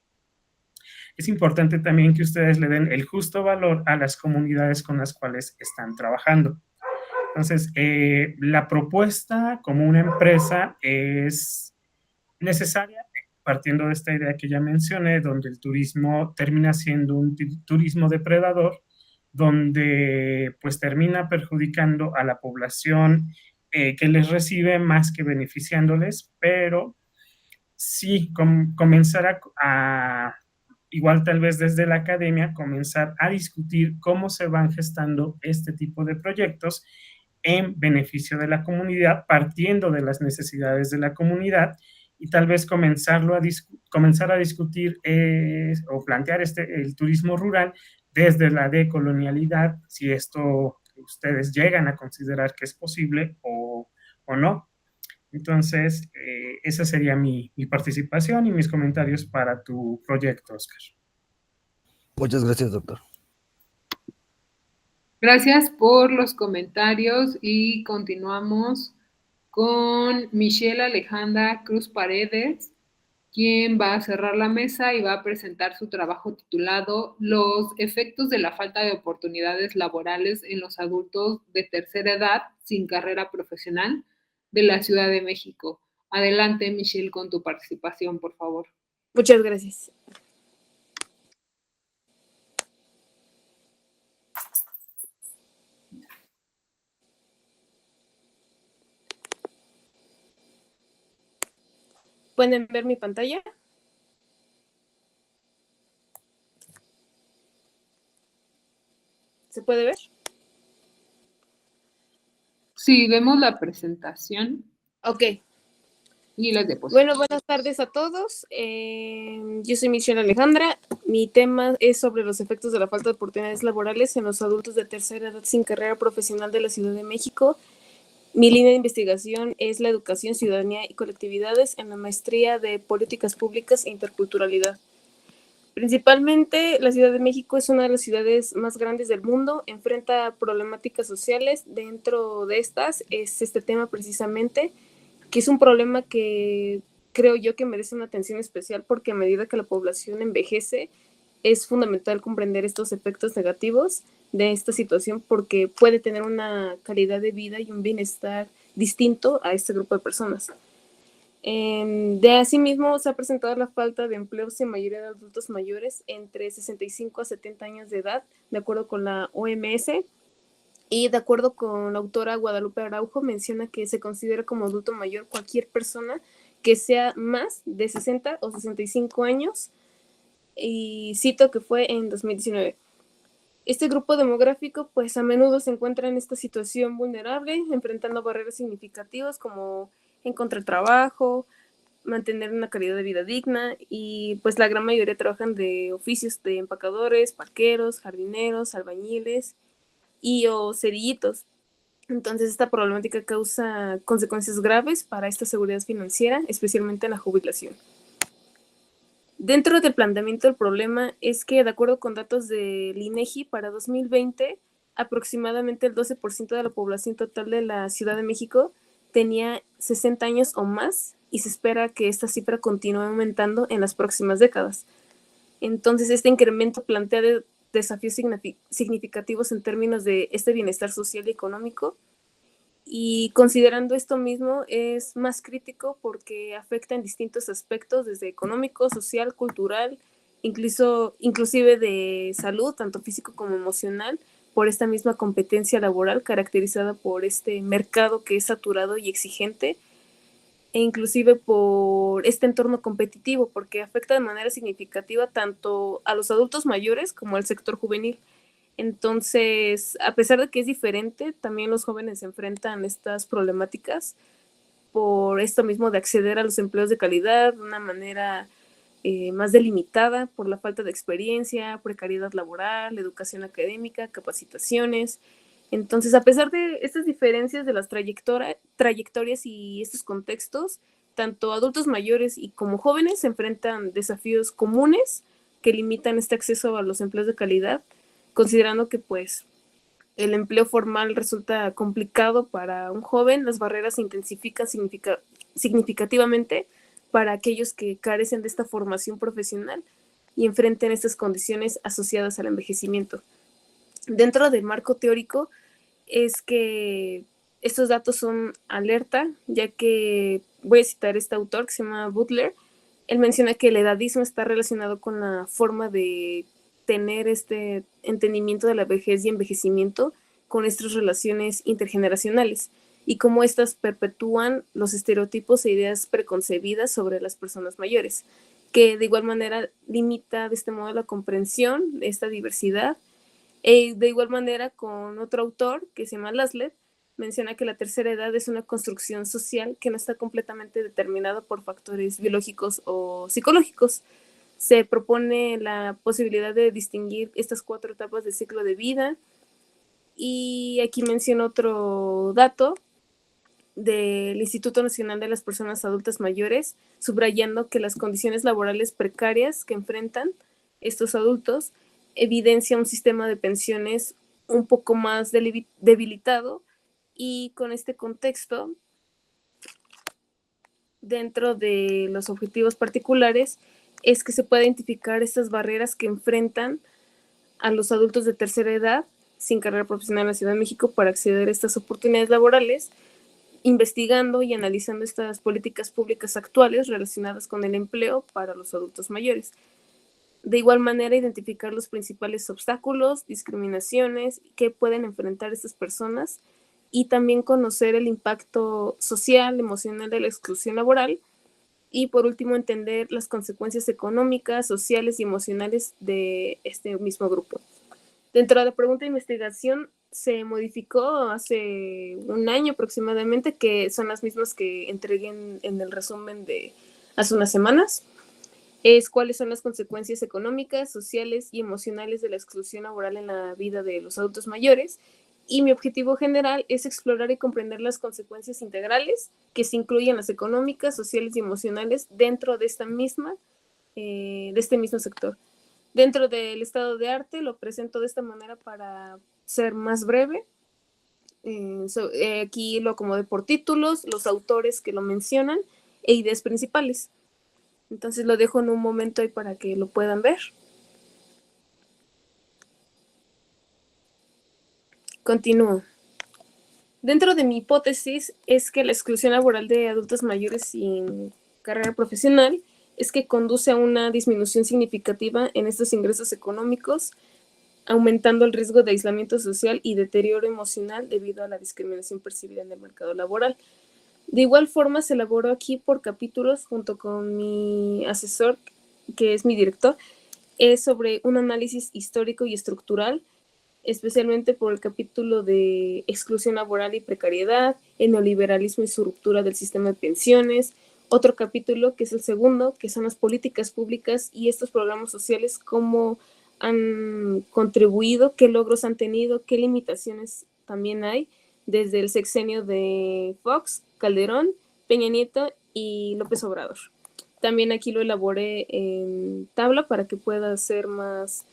S4: es importante también que ustedes le den el justo valor a las comunidades con las cuales están trabajando. Entonces, la propuesta como una empresa es necesaria, partiendo de esta idea que ya mencioné, donde el turismo termina siendo un turismo depredador, donde pues termina perjudicando a la población que les recibe más que beneficiándoles, pero sí comenzar igual tal vez desde la academia, comenzar a discutir cómo se van gestando este tipo de proyectos en beneficio de la comunidad, partiendo de las necesidades de la comunidad, y tal vez comenzar a discutir o plantear el turismo rural desde la decolonialidad, si esto ustedes llegan a considerar que es posible o no. Entonces, esa sería mi participación y mis comentarios para tu proyecto, Oscar.
S6: Muchas gracias, doctor.
S1: Gracias por los comentarios y continuamos con Michelle Alejandra Cruz Paredes, quien va a cerrar la mesa y va a presentar su trabajo titulado Los efectos de la falta de oportunidades laborales en los adultos de tercera edad sin carrera profesional de la Ciudad de México. Adelante, Michelle, con tu participación, por favor.
S7: Muchas gracias. ¿Pueden ver mi pantalla? ¿Se puede ver?
S1: Sí, vemos la presentación.
S7: Ok.
S1: Y las deposiciones.
S7: Bueno, buenas tardes a todos. Yo soy Michelle Alejandra. Mi tema es sobre los efectos de la falta de oportunidades laborales en los adultos de tercera edad sin carrera profesional de la Ciudad de México. Mi línea de investigación es la educación, ciudadanía y colectividades en la maestría de políticas públicas e interculturalidad. Principalmente, la Ciudad de México es una de las ciudades más grandes del mundo, enfrenta problemáticas sociales. Dentro de estas es este tema precisamente, que es un problema que creo yo que merece una atención especial porque a medida que la población envejece, es fundamental comprender estos efectos negativos de esta situación porque puede tener una calidad de vida y un bienestar distinto a este grupo de personas. De asimismo, se ha presentado la falta de empleos en mayoría de adultos mayores entre 65 a 70 años de edad, de acuerdo con la OMS, y de acuerdo con la autora Guadalupe Araujo, menciona que se considera como adulto mayor cualquier persona que sea más de 60 o 65 años, y cito que fue en 2019. Este grupo demográfico pues a menudo se encuentra en esta situación vulnerable, enfrentando barreras significativas como encontrar trabajo, mantener una calidad de vida digna, y pues la gran mayoría trabajan de oficios de empacadores, parqueros, jardineros, albañiles y o cerillitos. Entonces esta problemática causa consecuencias graves para esta seguridad financiera, especialmente en la jubilación. Dentro del planteamiento del problema es que, de acuerdo con datos del INEGI, para 2020, aproximadamente el 12% de la población total de la Ciudad de México tenía 60 años o más, y se espera que esta cifra continúe aumentando en las próximas décadas. Entonces, este incremento plantea desafíos significativos en términos de este bienestar social y económico, y considerando esto mismo es más crítico porque afecta en distintos aspectos, desde económico, social, cultural, inclusive de salud, tanto físico como emocional, por esta misma competencia laboral caracterizada por este mercado que es saturado y exigente, e inclusive por este entorno competitivo, porque afecta de manera significativa tanto a los adultos mayores como al sector juvenil. Entonces, a pesar de que es diferente, también los jóvenes enfrentan estas problemáticas por esto mismo de acceder a los empleos de calidad de una manera más delimitada, por la falta de experiencia, precariedad laboral, educación académica, capacitaciones. Entonces, a pesar de estas diferencias de las trayectorias y estos contextos, tanto adultos mayores y como jóvenes se enfrentan desafíos comunes que limitan este acceso a los empleos de calidad, considerando que pues el empleo formal resulta complicado para un joven, las barreras se intensifican significativamente para aquellos que carecen de esta formación profesional y enfrenten estas condiciones asociadas al envejecimiento. Dentro del marco teórico es que estos datos son alerta, ya que voy a citar a este autor que se llama Butler. Él menciona que el edadismo está relacionado con la forma de tener este entendimiento de la vejez y envejecimiento con estas relaciones intergeneracionales y cómo estas perpetúan los estereotipos e ideas preconcebidas sobre las personas mayores, que de igual manera limita de este modo la comprensión de esta diversidad. De igual manera, con otro autor que se llama Laszlo, menciona que la tercera edad es una construcción social que no está completamente determinada por factores biológicos o psicológicos. Se propone la posibilidad de distinguir estas 4 etapas del ciclo de vida. Y aquí menciono otro dato del Instituto Nacional de las Personas Adultas Mayores, subrayando que las condiciones laborales precarias que enfrentan estos adultos evidencia un sistema de pensiones un poco más debilitado, y con este contexto, dentro de los objetivos particulares, es que se pueda identificar estas barreras que enfrentan a los adultos de tercera edad sin carrera profesional en la Ciudad de México para acceder a estas oportunidades laborales, investigando y analizando estas políticas públicas actuales relacionadas con el empleo para los adultos mayores. De igual manera, identificar los principales obstáculos, discriminaciones que pueden enfrentar estas personas, y también conocer el impacto social, emocional de la exclusión laboral, y por último entender las consecuencias económicas, sociales y emocionales de este mismo grupo. Dentro de la pregunta de investigación se modificó hace un año aproximadamente, que son las mismas que entregué en el resumen de hace unas semanas. Es cuáles son las consecuencias económicas, sociales y emocionales de la exclusión laboral en la vida de los adultos mayores. Y mi objetivo general es explorar y comprender las consecuencias integrales que se incluyen las económicas, sociales y emocionales dentro de este mismo sector. Dentro del estado de arte lo presento de esta manera para ser más breve. Aquí lo acomodé por títulos, los autores que lo mencionan e ideas principales. Entonces lo dejo en un momento ahí para que lo puedan ver. Continúo. Dentro de mi hipótesis es que la exclusión laboral de adultos mayores sin carrera profesional es que conduce a una disminución significativa en estos ingresos económicos, aumentando el riesgo de aislamiento social y deterioro emocional debido a la discriminación percibida en el mercado laboral. De igual forma, se elaboró aquí por capítulos junto con mi asesor, que es mi director, es sobre un análisis histórico y estructural, especialmente por el capítulo de exclusión laboral y precariedad, el neoliberalismo y su ruptura del sistema de pensiones, otro capítulo que es el segundo, que son las políticas públicas y estos programas sociales, cómo han contribuido, qué logros han tenido, qué limitaciones también hay, desde el sexenio de Fox, Calderón, Peña Nieto y López Obrador. También aquí lo elaboré en tabla para que pueda ser más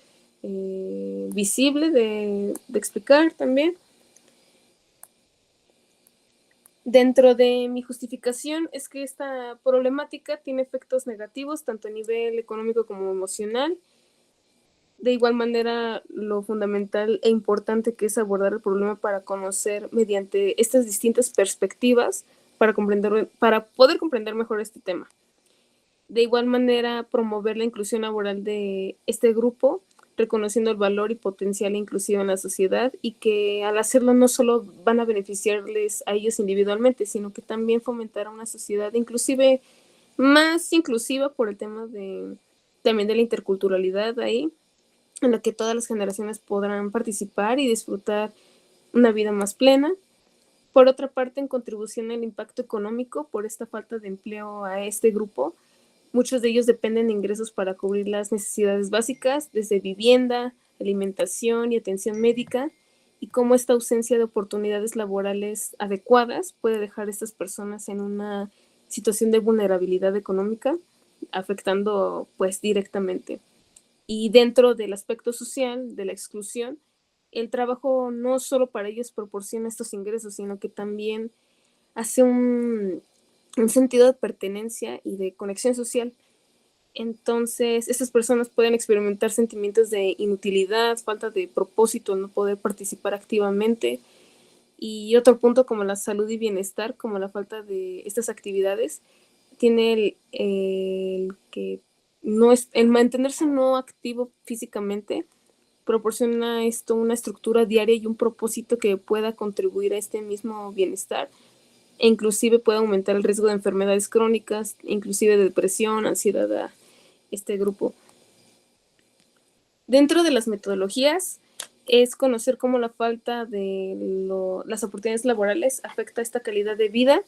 S7: visible de explicar también. Dentro de mi justificación es que esta problemática tiene efectos negativos tanto a nivel económico como emocional. De igual manera, lo fundamental e importante que es abordar el problema para conocer mediante estas distintas perspectivas para poder comprender mejor este tema. De igual manera, promover la inclusión laboral de este grupo, reconociendo el valor y potencial inclusivo en la sociedad y que al hacerlo no solo van a beneficiarles a ellos individualmente, sino que también fomentará una sociedad inclusive más inclusiva por el tema también de la interculturalidad ahí, en la que todas las generaciones podrán participar y disfrutar una vida más plena. Por otra parte, en contribución al impacto económico por esta falta de empleo a este grupo, muchos de ellos dependen de ingresos para cubrir las necesidades básicas, desde vivienda, alimentación y atención médica, y cómo esta ausencia de oportunidades laborales adecuadas puede dejar a estas personas en una situación de vulnerabilidad económica, afectando pues directamente. Y dentro del aspecto social, de la exclusión, el trabajo no solo para ellos proporciona estos ingresos, sino que también hace un sentido de pertenencia y de conexión social. Entonces, estas personas pueden experimentar sentimientos de inutilidad, falta de propósito, no poder participar activamente. Y otro punto como la salud y bienestar, como la falta de estas actividades, tiene el que el mantenerse no activo físicamente proporciona esto una estructura diaria y un propósito que pueda contribuir a este mismo bienestar e inclusive puede aumentar el riesgo de enfermedades crónicas, inclusive de depresión, ansiedad a este grupo. Dentro de las metodologías es conocer cómo la falta de las oportunidades laborales afecta esta calidad de vida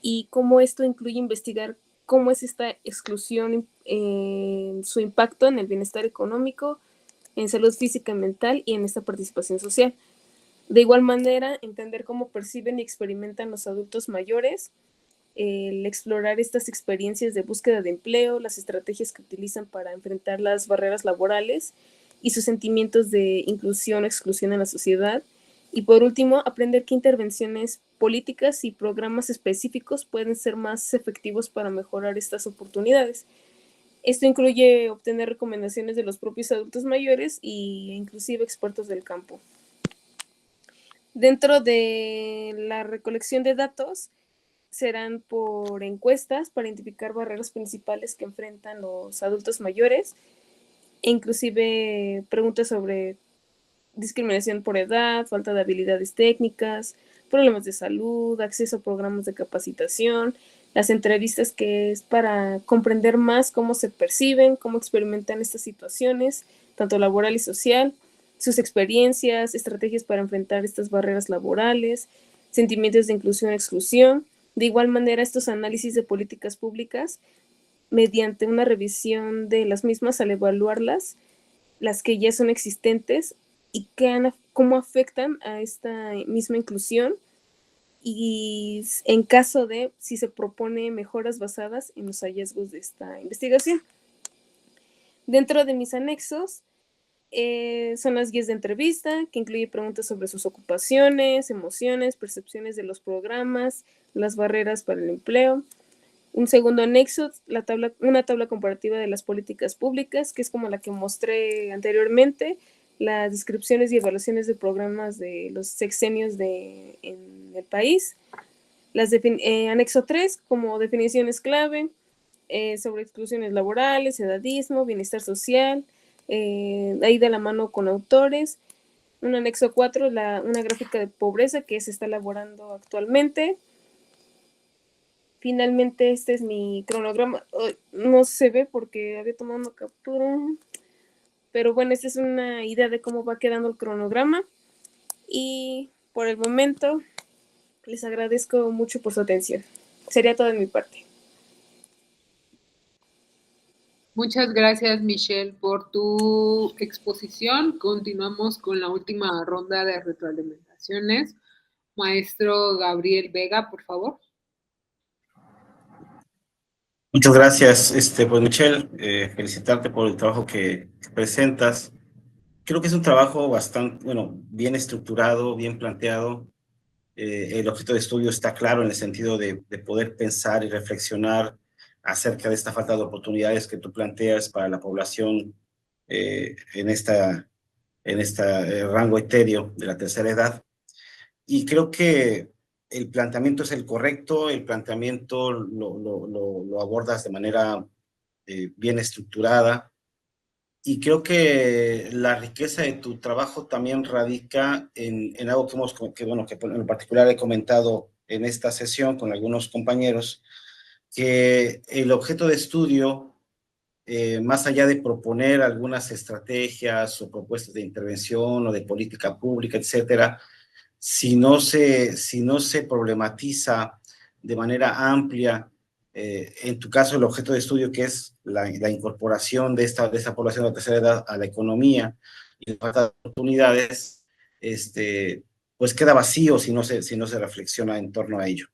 S7: y cómo esto incluye investigar cómo es esta exclusión en su impacto en el bienestar económico, en salud física y mental y en esta participación social. De igual manera, entender cómo perciben y experimentan los adultos mayores, el explorar estas experiencias de búsqueda de empleo, las estrategias que utilizan para enfrentar las barreras laborales y sus sentimientos de inclusión o exclusión en la sociedad. Y por último, aprender qué intervenciones políticas y programas específicos pueden ser más efectivos para mejorar estas oportunidades. Esto incluye obtener recomendaciones de los propios adultos mayores e inclusive expertos del campo. Dentro de la recolección de datos, serán por encuestas para identificar barreras principales que enfrentan los adultos mayores, e inclusive preguntas sobre discriminación por edad, falta de habilidades técnicas, problemas de salud, acceso a programas de capacitación, las entrevistas que es para comprender más cómo se perciben, cómo experimentan estas situaciones, tanto laboral y social, sus experiencias, estrategias para enfrentar estas barreras laborales, sentimientos de inclusión y exclusión. De igual manera, estos análisis de políticas públicas, mediante una revisión de las mismas al evaluarlas, las que ya son existentes y cómo afectan a esta misma inclusión y en caso de si se propone mejoras basadas en los hallazgos de esta investigación. Dentro de mis anexos son las guías de entrevista, que incluye preguntas sobre sus ocupaciones, emociones, percepciones de los programas, las barreras para el empleo. Un segundo anexo, una tabla comparativa de las políticas públicas, que es como la que mostré anteriormente, las descripciones y evaluaciones de programas de los sexenios en el país. Anexo 3, como definiciones clave, sobre exclusiones laborales, edadismo, bienestar social, ahí de la mano con autores. Un anexo 4, una gráfica de pobreza que se está elaborando actualmente. Finalmente, este es mi cronograma. No se ve porque había tomado una captura. Pero bueno, esta es una idea de cómo va quedando el cronograma. Y por el momento, les agradezco mucho por su atención. Sería todo de mi parte.
S1: Muchas gracias, Michelle, por tu exposición. Continuamos con la última ronda de retroalimentaciones. Maestro Gabriel Vega, por favor.
S3: Muchas gracias, pues Michelle, felicitarte por el trabajo que presentas. Creo que es un trabajo bastante, bueno, bien estructurado, bien planteado. El objeto de estudio está claro en el sentido de poder pensar y reflexionar acerca de esta falta de oportunidades que tú planteas para la población en este rango etéreo de la tercera edad. Y creo que el planteamiento es el correcto, el planteamiento lo abordas de manera bien estructurada. Y creo que la riqueza de tu trabajo también radica en algo que en particular he comentado en esta sesión con algunos compañeros, que el objeto de estudio, más allá de proponer algunas estrategias o propuestas de intervención o de política pública, etcétera, si no se problematiza de manera amplia, en tu caso el objeto de estudio que es la incorporación de esta población de tercera edad a la economía y la falta de oportunidades, pues queda vacío si no se reflexiona en torno a ello.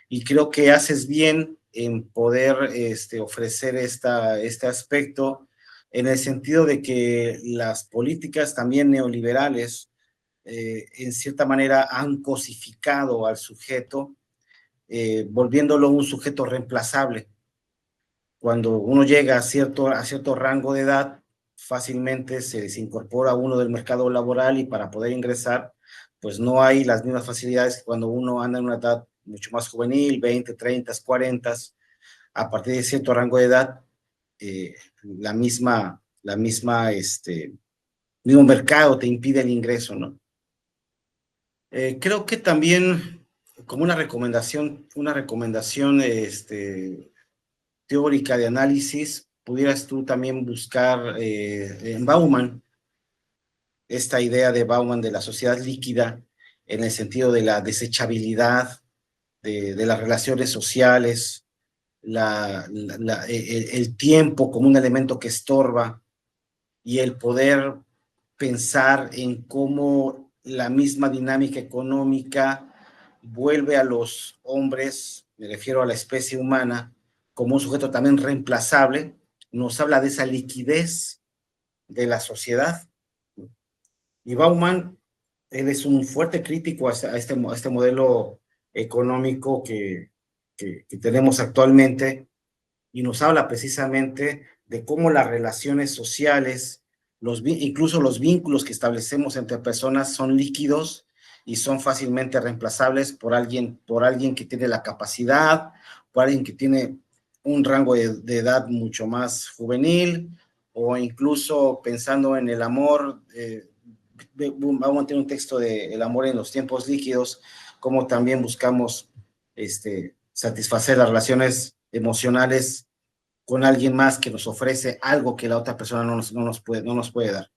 S3: Y creo que haces bien en poder ofrecer este aspecto en el sentido de que las políticas también neoliberales, en cierta manera han cosificado al sujeto, volviéndolo un sujeto reemplazable. Cuando uno llega a cierto rango de edad, fácilmente se incorpora uno del mercado laboral y para poder ingresar, pues no hay las mismas facilidades que cuando uno anda en una edad mucho más juvenil, 20, 30, 40, a partir de cierto rango de edad, mismo mercado te impide el ingreso, ¿no? Creo que también como una recomendación teórica de análisis, pudieras tú también buscar en Bauman, esta idea de Bauman de la sociedad líquida, en el sentido de la desechabilidad de las relaciones sociales, el tiempo como un elemento que estorba y el poder pensar en cómo la misma dinámica económica vuelve a los hombres, me refiero a la especie humana, como un sujeto también reemplazable, nos habla de esa liquidez de la sociedad. Y Bauman, él es un fuerte crítico a este modelo económico que tenemos actualmente, y nos habla precisamente de cómo las relaciones sociales, incluso los vínculos que establecemos entre personas son líquidos y son fácilmente reemplazables por alguien que tiene la capacidad, por alguien que tiene un rango de edad mucho más juvenil, o incluso pensando en el amor. Vamos a tener un texto de El amor en los tiempos líquidos, como también buscamos satisfacer las relaciones emocionales con alguien más que nos ofrece algo que la otra persona no nos puede dar.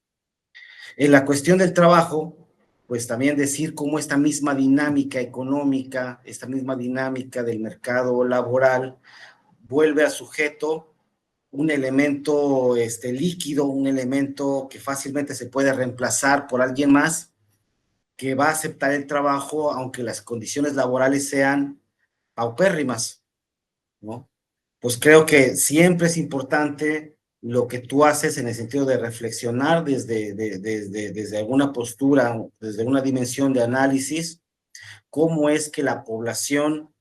S3: En la cuestión del trabajo, pues también decir cómo esta misma dinámica económica, esta misma dinámica del mercado laboral, vuelve a sujeto un elemento líquido, un elemento que fácilmente se puede reemplazar por alguien más que va a aceptar el trabajo aunque las condiciones laborales sean paupérrimas, ¿no? Pues creo que siempre es importante lo que tú haces en el sentido de reflexionar desde alguna postura, desde una dimensión de análisis, cómo es que la población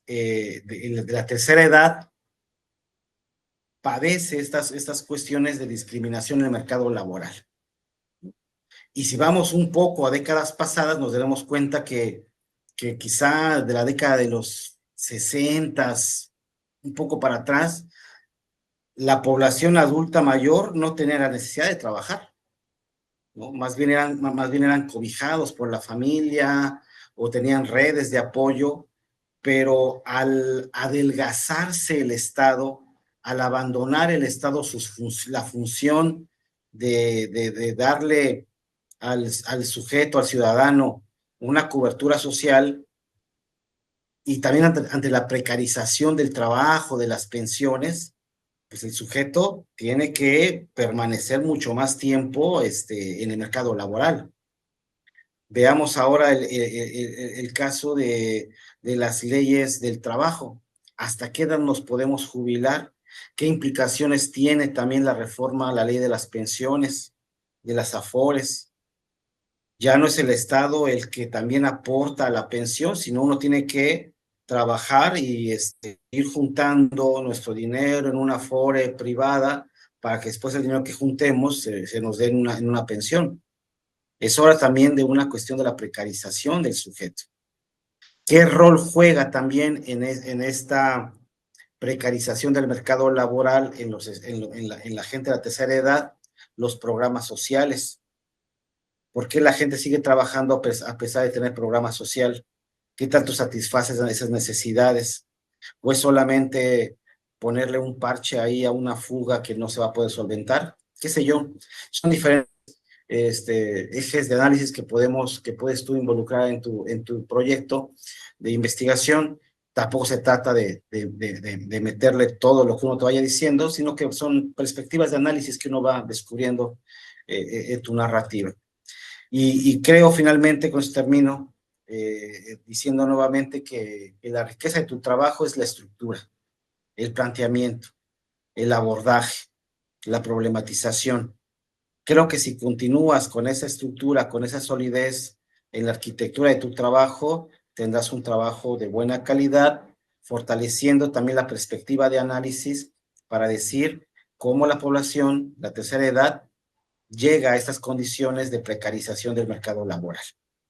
S3: de la tercera edad padece estas cuestiones de discriminación en el mercado laboral. Y si vamos un poco a décadas pasadas, nos daremos cuenta que quizá de la década de los 60, un poco para atrás, la población adulta mayor no tenía la necesidad de trabajar, ¿no? Más bien eran cobijados por la familia o tenían redes de apoyo, pero al adelgazarse el Estado, al abandonar el Estado la función de darle al sujeto, al ciudadano, una cobertura social, y también ante la precarización del trabajo, de las pensiones, pues el sujeto tiene que permanecer mucho más tiempo en el mercado laboral. Veamos ahora el caso de las leyes del trabajo. ¿Hasta qué edad nos podemos jubilar? ¿Qué implicaciones tiene también la reforma a la ley de las pensiones, de las afores? Ya no es el Estado el que también aporta a la pensión, sino uno tiene que trabajar y ir juntando nuestro dinero en una afore privada para que después el dinero que juntemos se nos dé en una pensión. Es hora también de una cuestión de la precarización del sujeto. ¿Qué rol juega también en esta precarización del mercado laboral en la gente de la tercera edad? Los programas sociales. ¿Por qué la gente sigue trabajando a pesar de tener programa social? ¿Qué tanto satisfaces esas necesidades? ¿O es solamente ponerle un parche ahí a una fuga que no se va a poder solventar? ¿Qué sé yo? Son diferentes ejes de análisis que puedes tú involucrar en tu proyecto de investigación. Tampoco se trata de meterle todo lo que uno te vaya diciendo, sino que son perspectivas de análisis que uno va descubriendo en tu narrativa. Y creo finalmente, con esto termino, diciendo nuevamente que la riqueza de tu trabajo es la estructura, el planteamiento, el abordaje, la problematización. Creo que si continúas con esa estructura, con esa solidez en la arquitectura de tu trabajo, tendrás un trabajo de buena calidad, fortaleciendo también la perspectiva de análisis para decir cómo la población, la tercera edad, llega a estas condiciones de precarización del mercado laboral,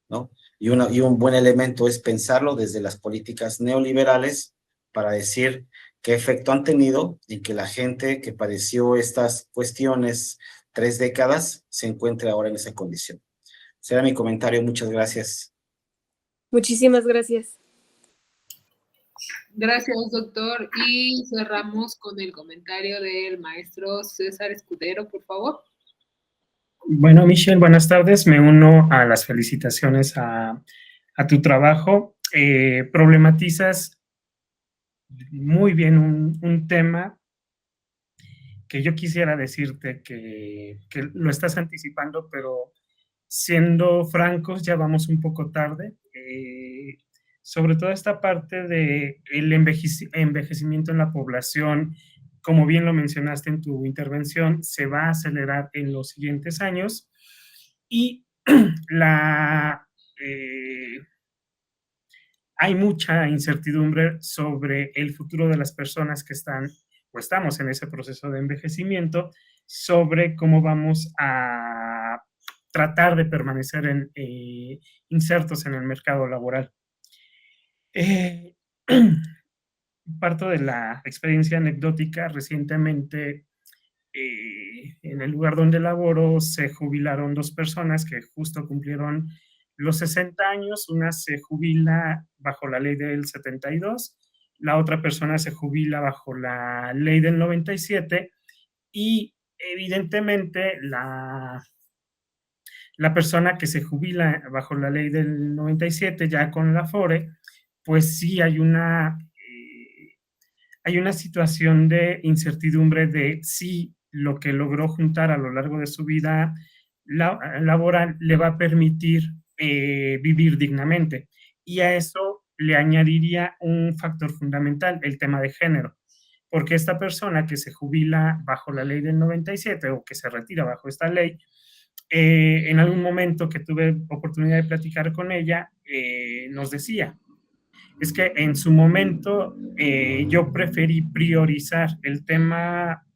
S3: ¿no? Y un buen elemento es pensarlo desde las políticas neoliberales para decir qué efecto han tenido en que la gente que padeció estas cuestiones 3 décadas se encuentre ahora en esa condición. Será mi comentario. Muchas gracias.
S7: Muchísimas gracias.
S1: Gracias, doctor. Y cerramos con el comentario del maestro César Escudero, por favor.
S4: Bueno, Michelle, buenas tardes. Me uno a las felicitaciones a tu trabajo. Problematizas muy bien un tema que yo quisiera decirte que lo estás anticipando, pero siendo francos, ya vamos un poco tarde. Sobre todo esta parte del envejecimiento en la población, como bien lo mencionaste en tu intervención, se va a acelerar en los siguientes años y hay mucha incertidumbre sobre el futuro de las personas que están o estamos en ese proceso de envejecimiento, sobre cómo vamos a tratar de permanecer insertos en el mercado laboral. Parto de la experiencia anecdótica. Recientemente, en el lugar donde laboro, se jubilaron 2 personas que justo cumplieron los 60 años. Una se jubila bajo la ley del 72, la otra persona se jubila bajo la ley del 97, y evidentemente la persona que se jubila bajo la ley del 97, ya con la Afore, pues sí hay una situación de incertidumbre de si lo que logró juntar a lo largo de su vida laboral le va a permitir vivir dignamente. Y a eso le añadiría un factor fundamental, el tema de género, porque esta persona que se jubila bajo la ley del 97 o que se retira bajo esta ley, en algún momento que tuve oportunidad de platicar con ella, nos decía, es que en su momento yo preferí priorizar el tema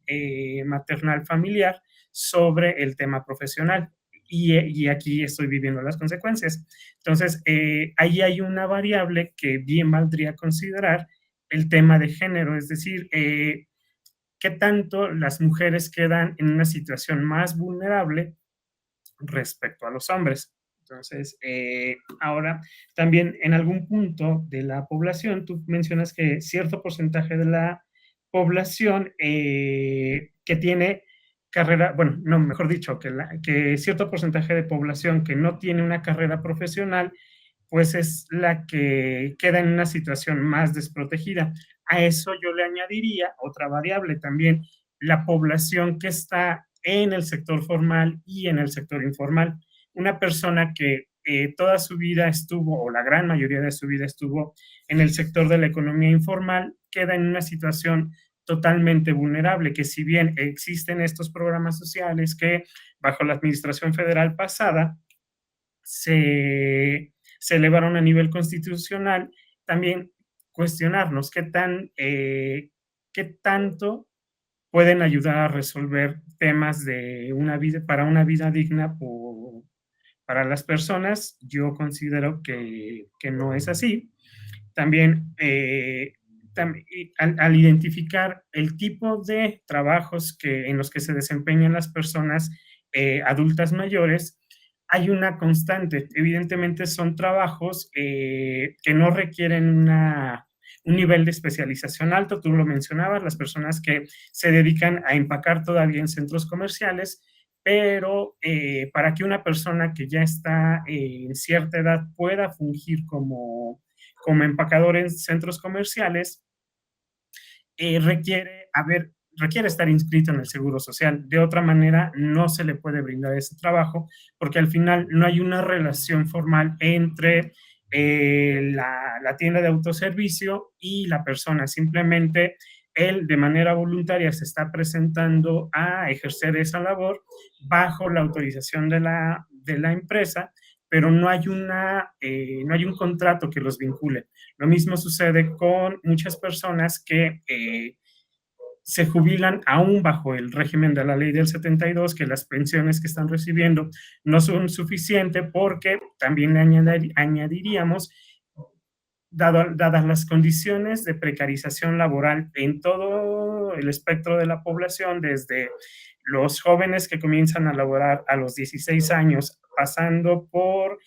S4: maternal familiar sobre el tema profesional. y aquí estoy viviendo las consecuencias. Entonces, ahí hay una variable que bien valdría considerar, el tema de género, es decir, qué tanto las mujeres quedan en una situación más vulnerable respecto a los hombres. Entonces, ahora también en algún punto de la población, tú mencionas que cierto porcentaje de la población que tiene carrera, bueno, no, mejor dicho, que cierto porcentaje de población que no tiene una carrera profesional, pues es la que queda en una situación más desprotegida. A eso yo le añadiría otra variable también, la población que está en el sector formal y en el sector informal. Una persona que toda su vida estuvo, o la gran mayoría de su vida estuvo en el sector de la economía informal, queda en una situación totalmente vulnerable, que si bien existen estos programas sociales que bajo la administración federal pasada se elevaron a nivel constitucional, también cuestionarnos qué tanto pueden ayudar a resolver temas de una vida, para una vida digna para las personas. Yo considero que no es así. También, al identificar el tipo de trabajos en los que se desempeñan las personas adultas mayores, hay una constante. Evidentemente son trabajos que no requieren un nivel de especialización alto. Tú lo mencionabas, las personas que se dedican a empacar todavía en centros comerciales, pero para que una persona que ya está en cierta edad pueda fungir como empacador en centros comerciales, requiere estar inscrito en el Seguro Social. De otra manera, no se le puede brindar ese trabajo, porque al final no hay una relación formal entre la tienda de autoservicio y la persona. Simplemente él de manera voluntaria se está presentando a ejercer esa labor bajo la autorización de la empresa, pero no hay un contrato que los vincule. Lo mismo sucede con muchas personas que se jubilan aún bajo el régimen de la ley del 72, que las pensiones que están recibiendo no son suficientes, porque también le añadiríamos, dadas las condiciones de precarización laboral en todo el espectro de la población, desde los jóvenes que comienzan a laborar a los 16 años, pasando por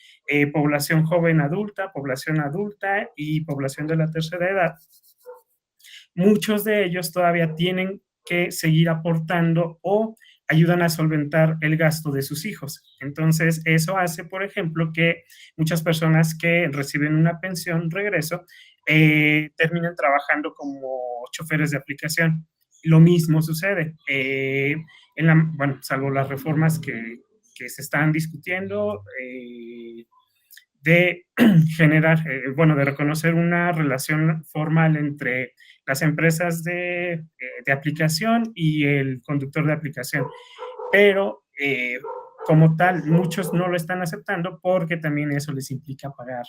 S4: población joven adulta, población adulta y población de la tercera edad. Muchos de ellos todavía tienen que seguir aportando o ayudan a solventar el gasto de sus hijos. Entonces, eso hace, por ejemplo, que muchas personas que reciben una pensión regreso terminan trabajando como choferes de aplicación. Lo mismo sucede, bueno, salvo las reformas que se están discutiendo, de generar, de reconocer una relación formal entre las empresas de aplicación y el conductor de aplicación. Pero como tal, muchos no lo están aceptando porque también eso les implica pagar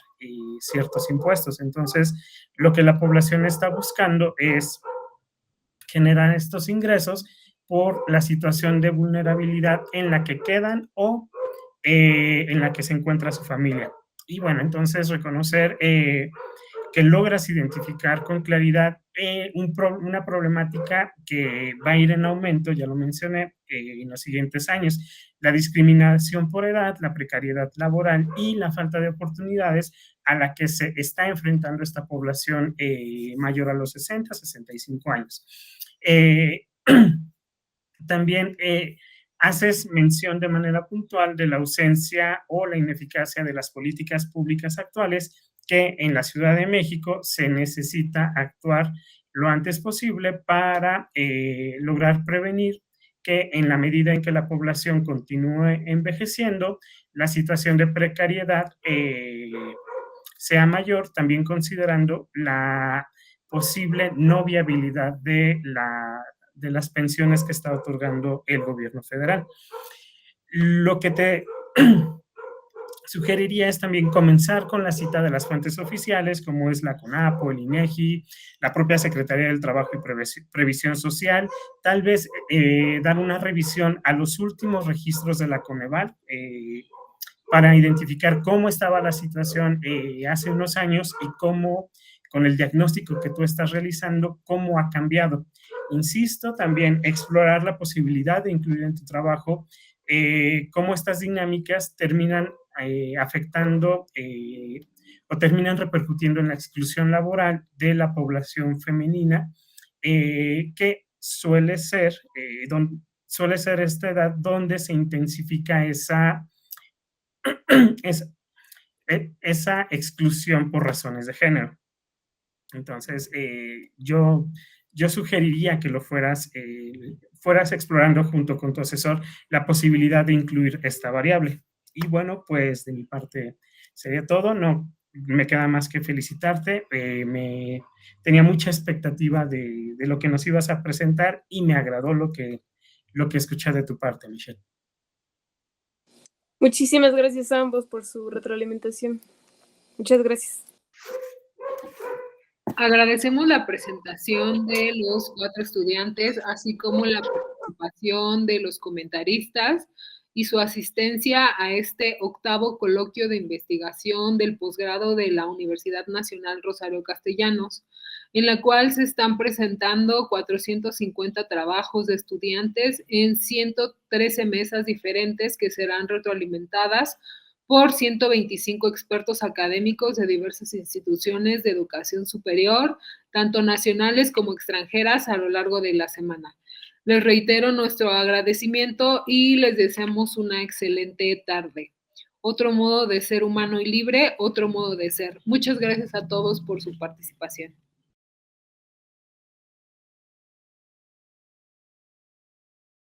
S4: ciertos impuestos. Entonces, lo que la población está buscando es generar estos ingresos por la situación de vulnerabilidad en la que quedan o en la que se encuentra su familia. Y bueno, entonces reconocer que logras identificar con claridad una problemática que va a ir en aumento, ya lo mencioné, en los siguientes años. La discriminación por edad, la precariedad laboral y la falta de oportunidades a la que se está enfrentando esta población mayor a los 60, 65 años. También haces mención de manera puntual de la ausencia o la ineficacia de las políticas públicas actuales, que en la Ciudad de México se necesita actuar lo antes posible para lograr prevenir que en la medida en que la población continúe envejeciendo, la situación de precariedad sea mayor, también considerando la posible no viabilidad de las pensiones que está otorgando el gobierno federal. Lo que sugeriría es también comenzar con la cita de las fuentes oficiales, como es la CONAPO, el INEGI, la propia Secretaría del Trabajo y Previsión Social, tal vez dar una revisión a los últimos registros de la Coneval, para identificar cómo estaba la situación hace unos años y cómo, con el diagnóstico que tú estás realizando, cómo ha cambiado. Insisto, también explorar la posibilidad de incluir en tu trabajo cómo estas dinámicas terminan afectando o terminan repercutiendo en la exclusión laboral de la población femenina, que suele ser esta edad donde se intensifica esa exclusión por razones de género. Entonces, yo sugeriría que lo fueras explorando junto con tu asesor la posibilidad de incluir esta variable. Y bueno, pues de mi parte sería todo. No me queda más que felicitarte. Tenía mucha expectativa de lo que nos ibas a presentar y me agradó lo que escuché de tu parte, Michelle.
S7: Muchísimas gracias a ambos por su retroalimentación. Muchas gracias.
S1: Agradecemos la presentación de los 4 estudiantes, así como la participación de los comentaristas y su asistencia a este 8º coloquio de investigación del posgrado de la Universidad Nacional Rosario Castellanos, en la cual se están presentando 450 trabajos de estudiantes en 113 mesas diferentes que serán retroalimentadas por 125 expertos académicos de diversas instituciones de educación superior, tanto nacionales como extranjeras, a lo largo de la semana. Les reitero nuestro agradecimiento y les deseamos una excelente tarde. Otro modo de ser humano y libre, otro modo de ser. Muchas gracias a todos por su participación.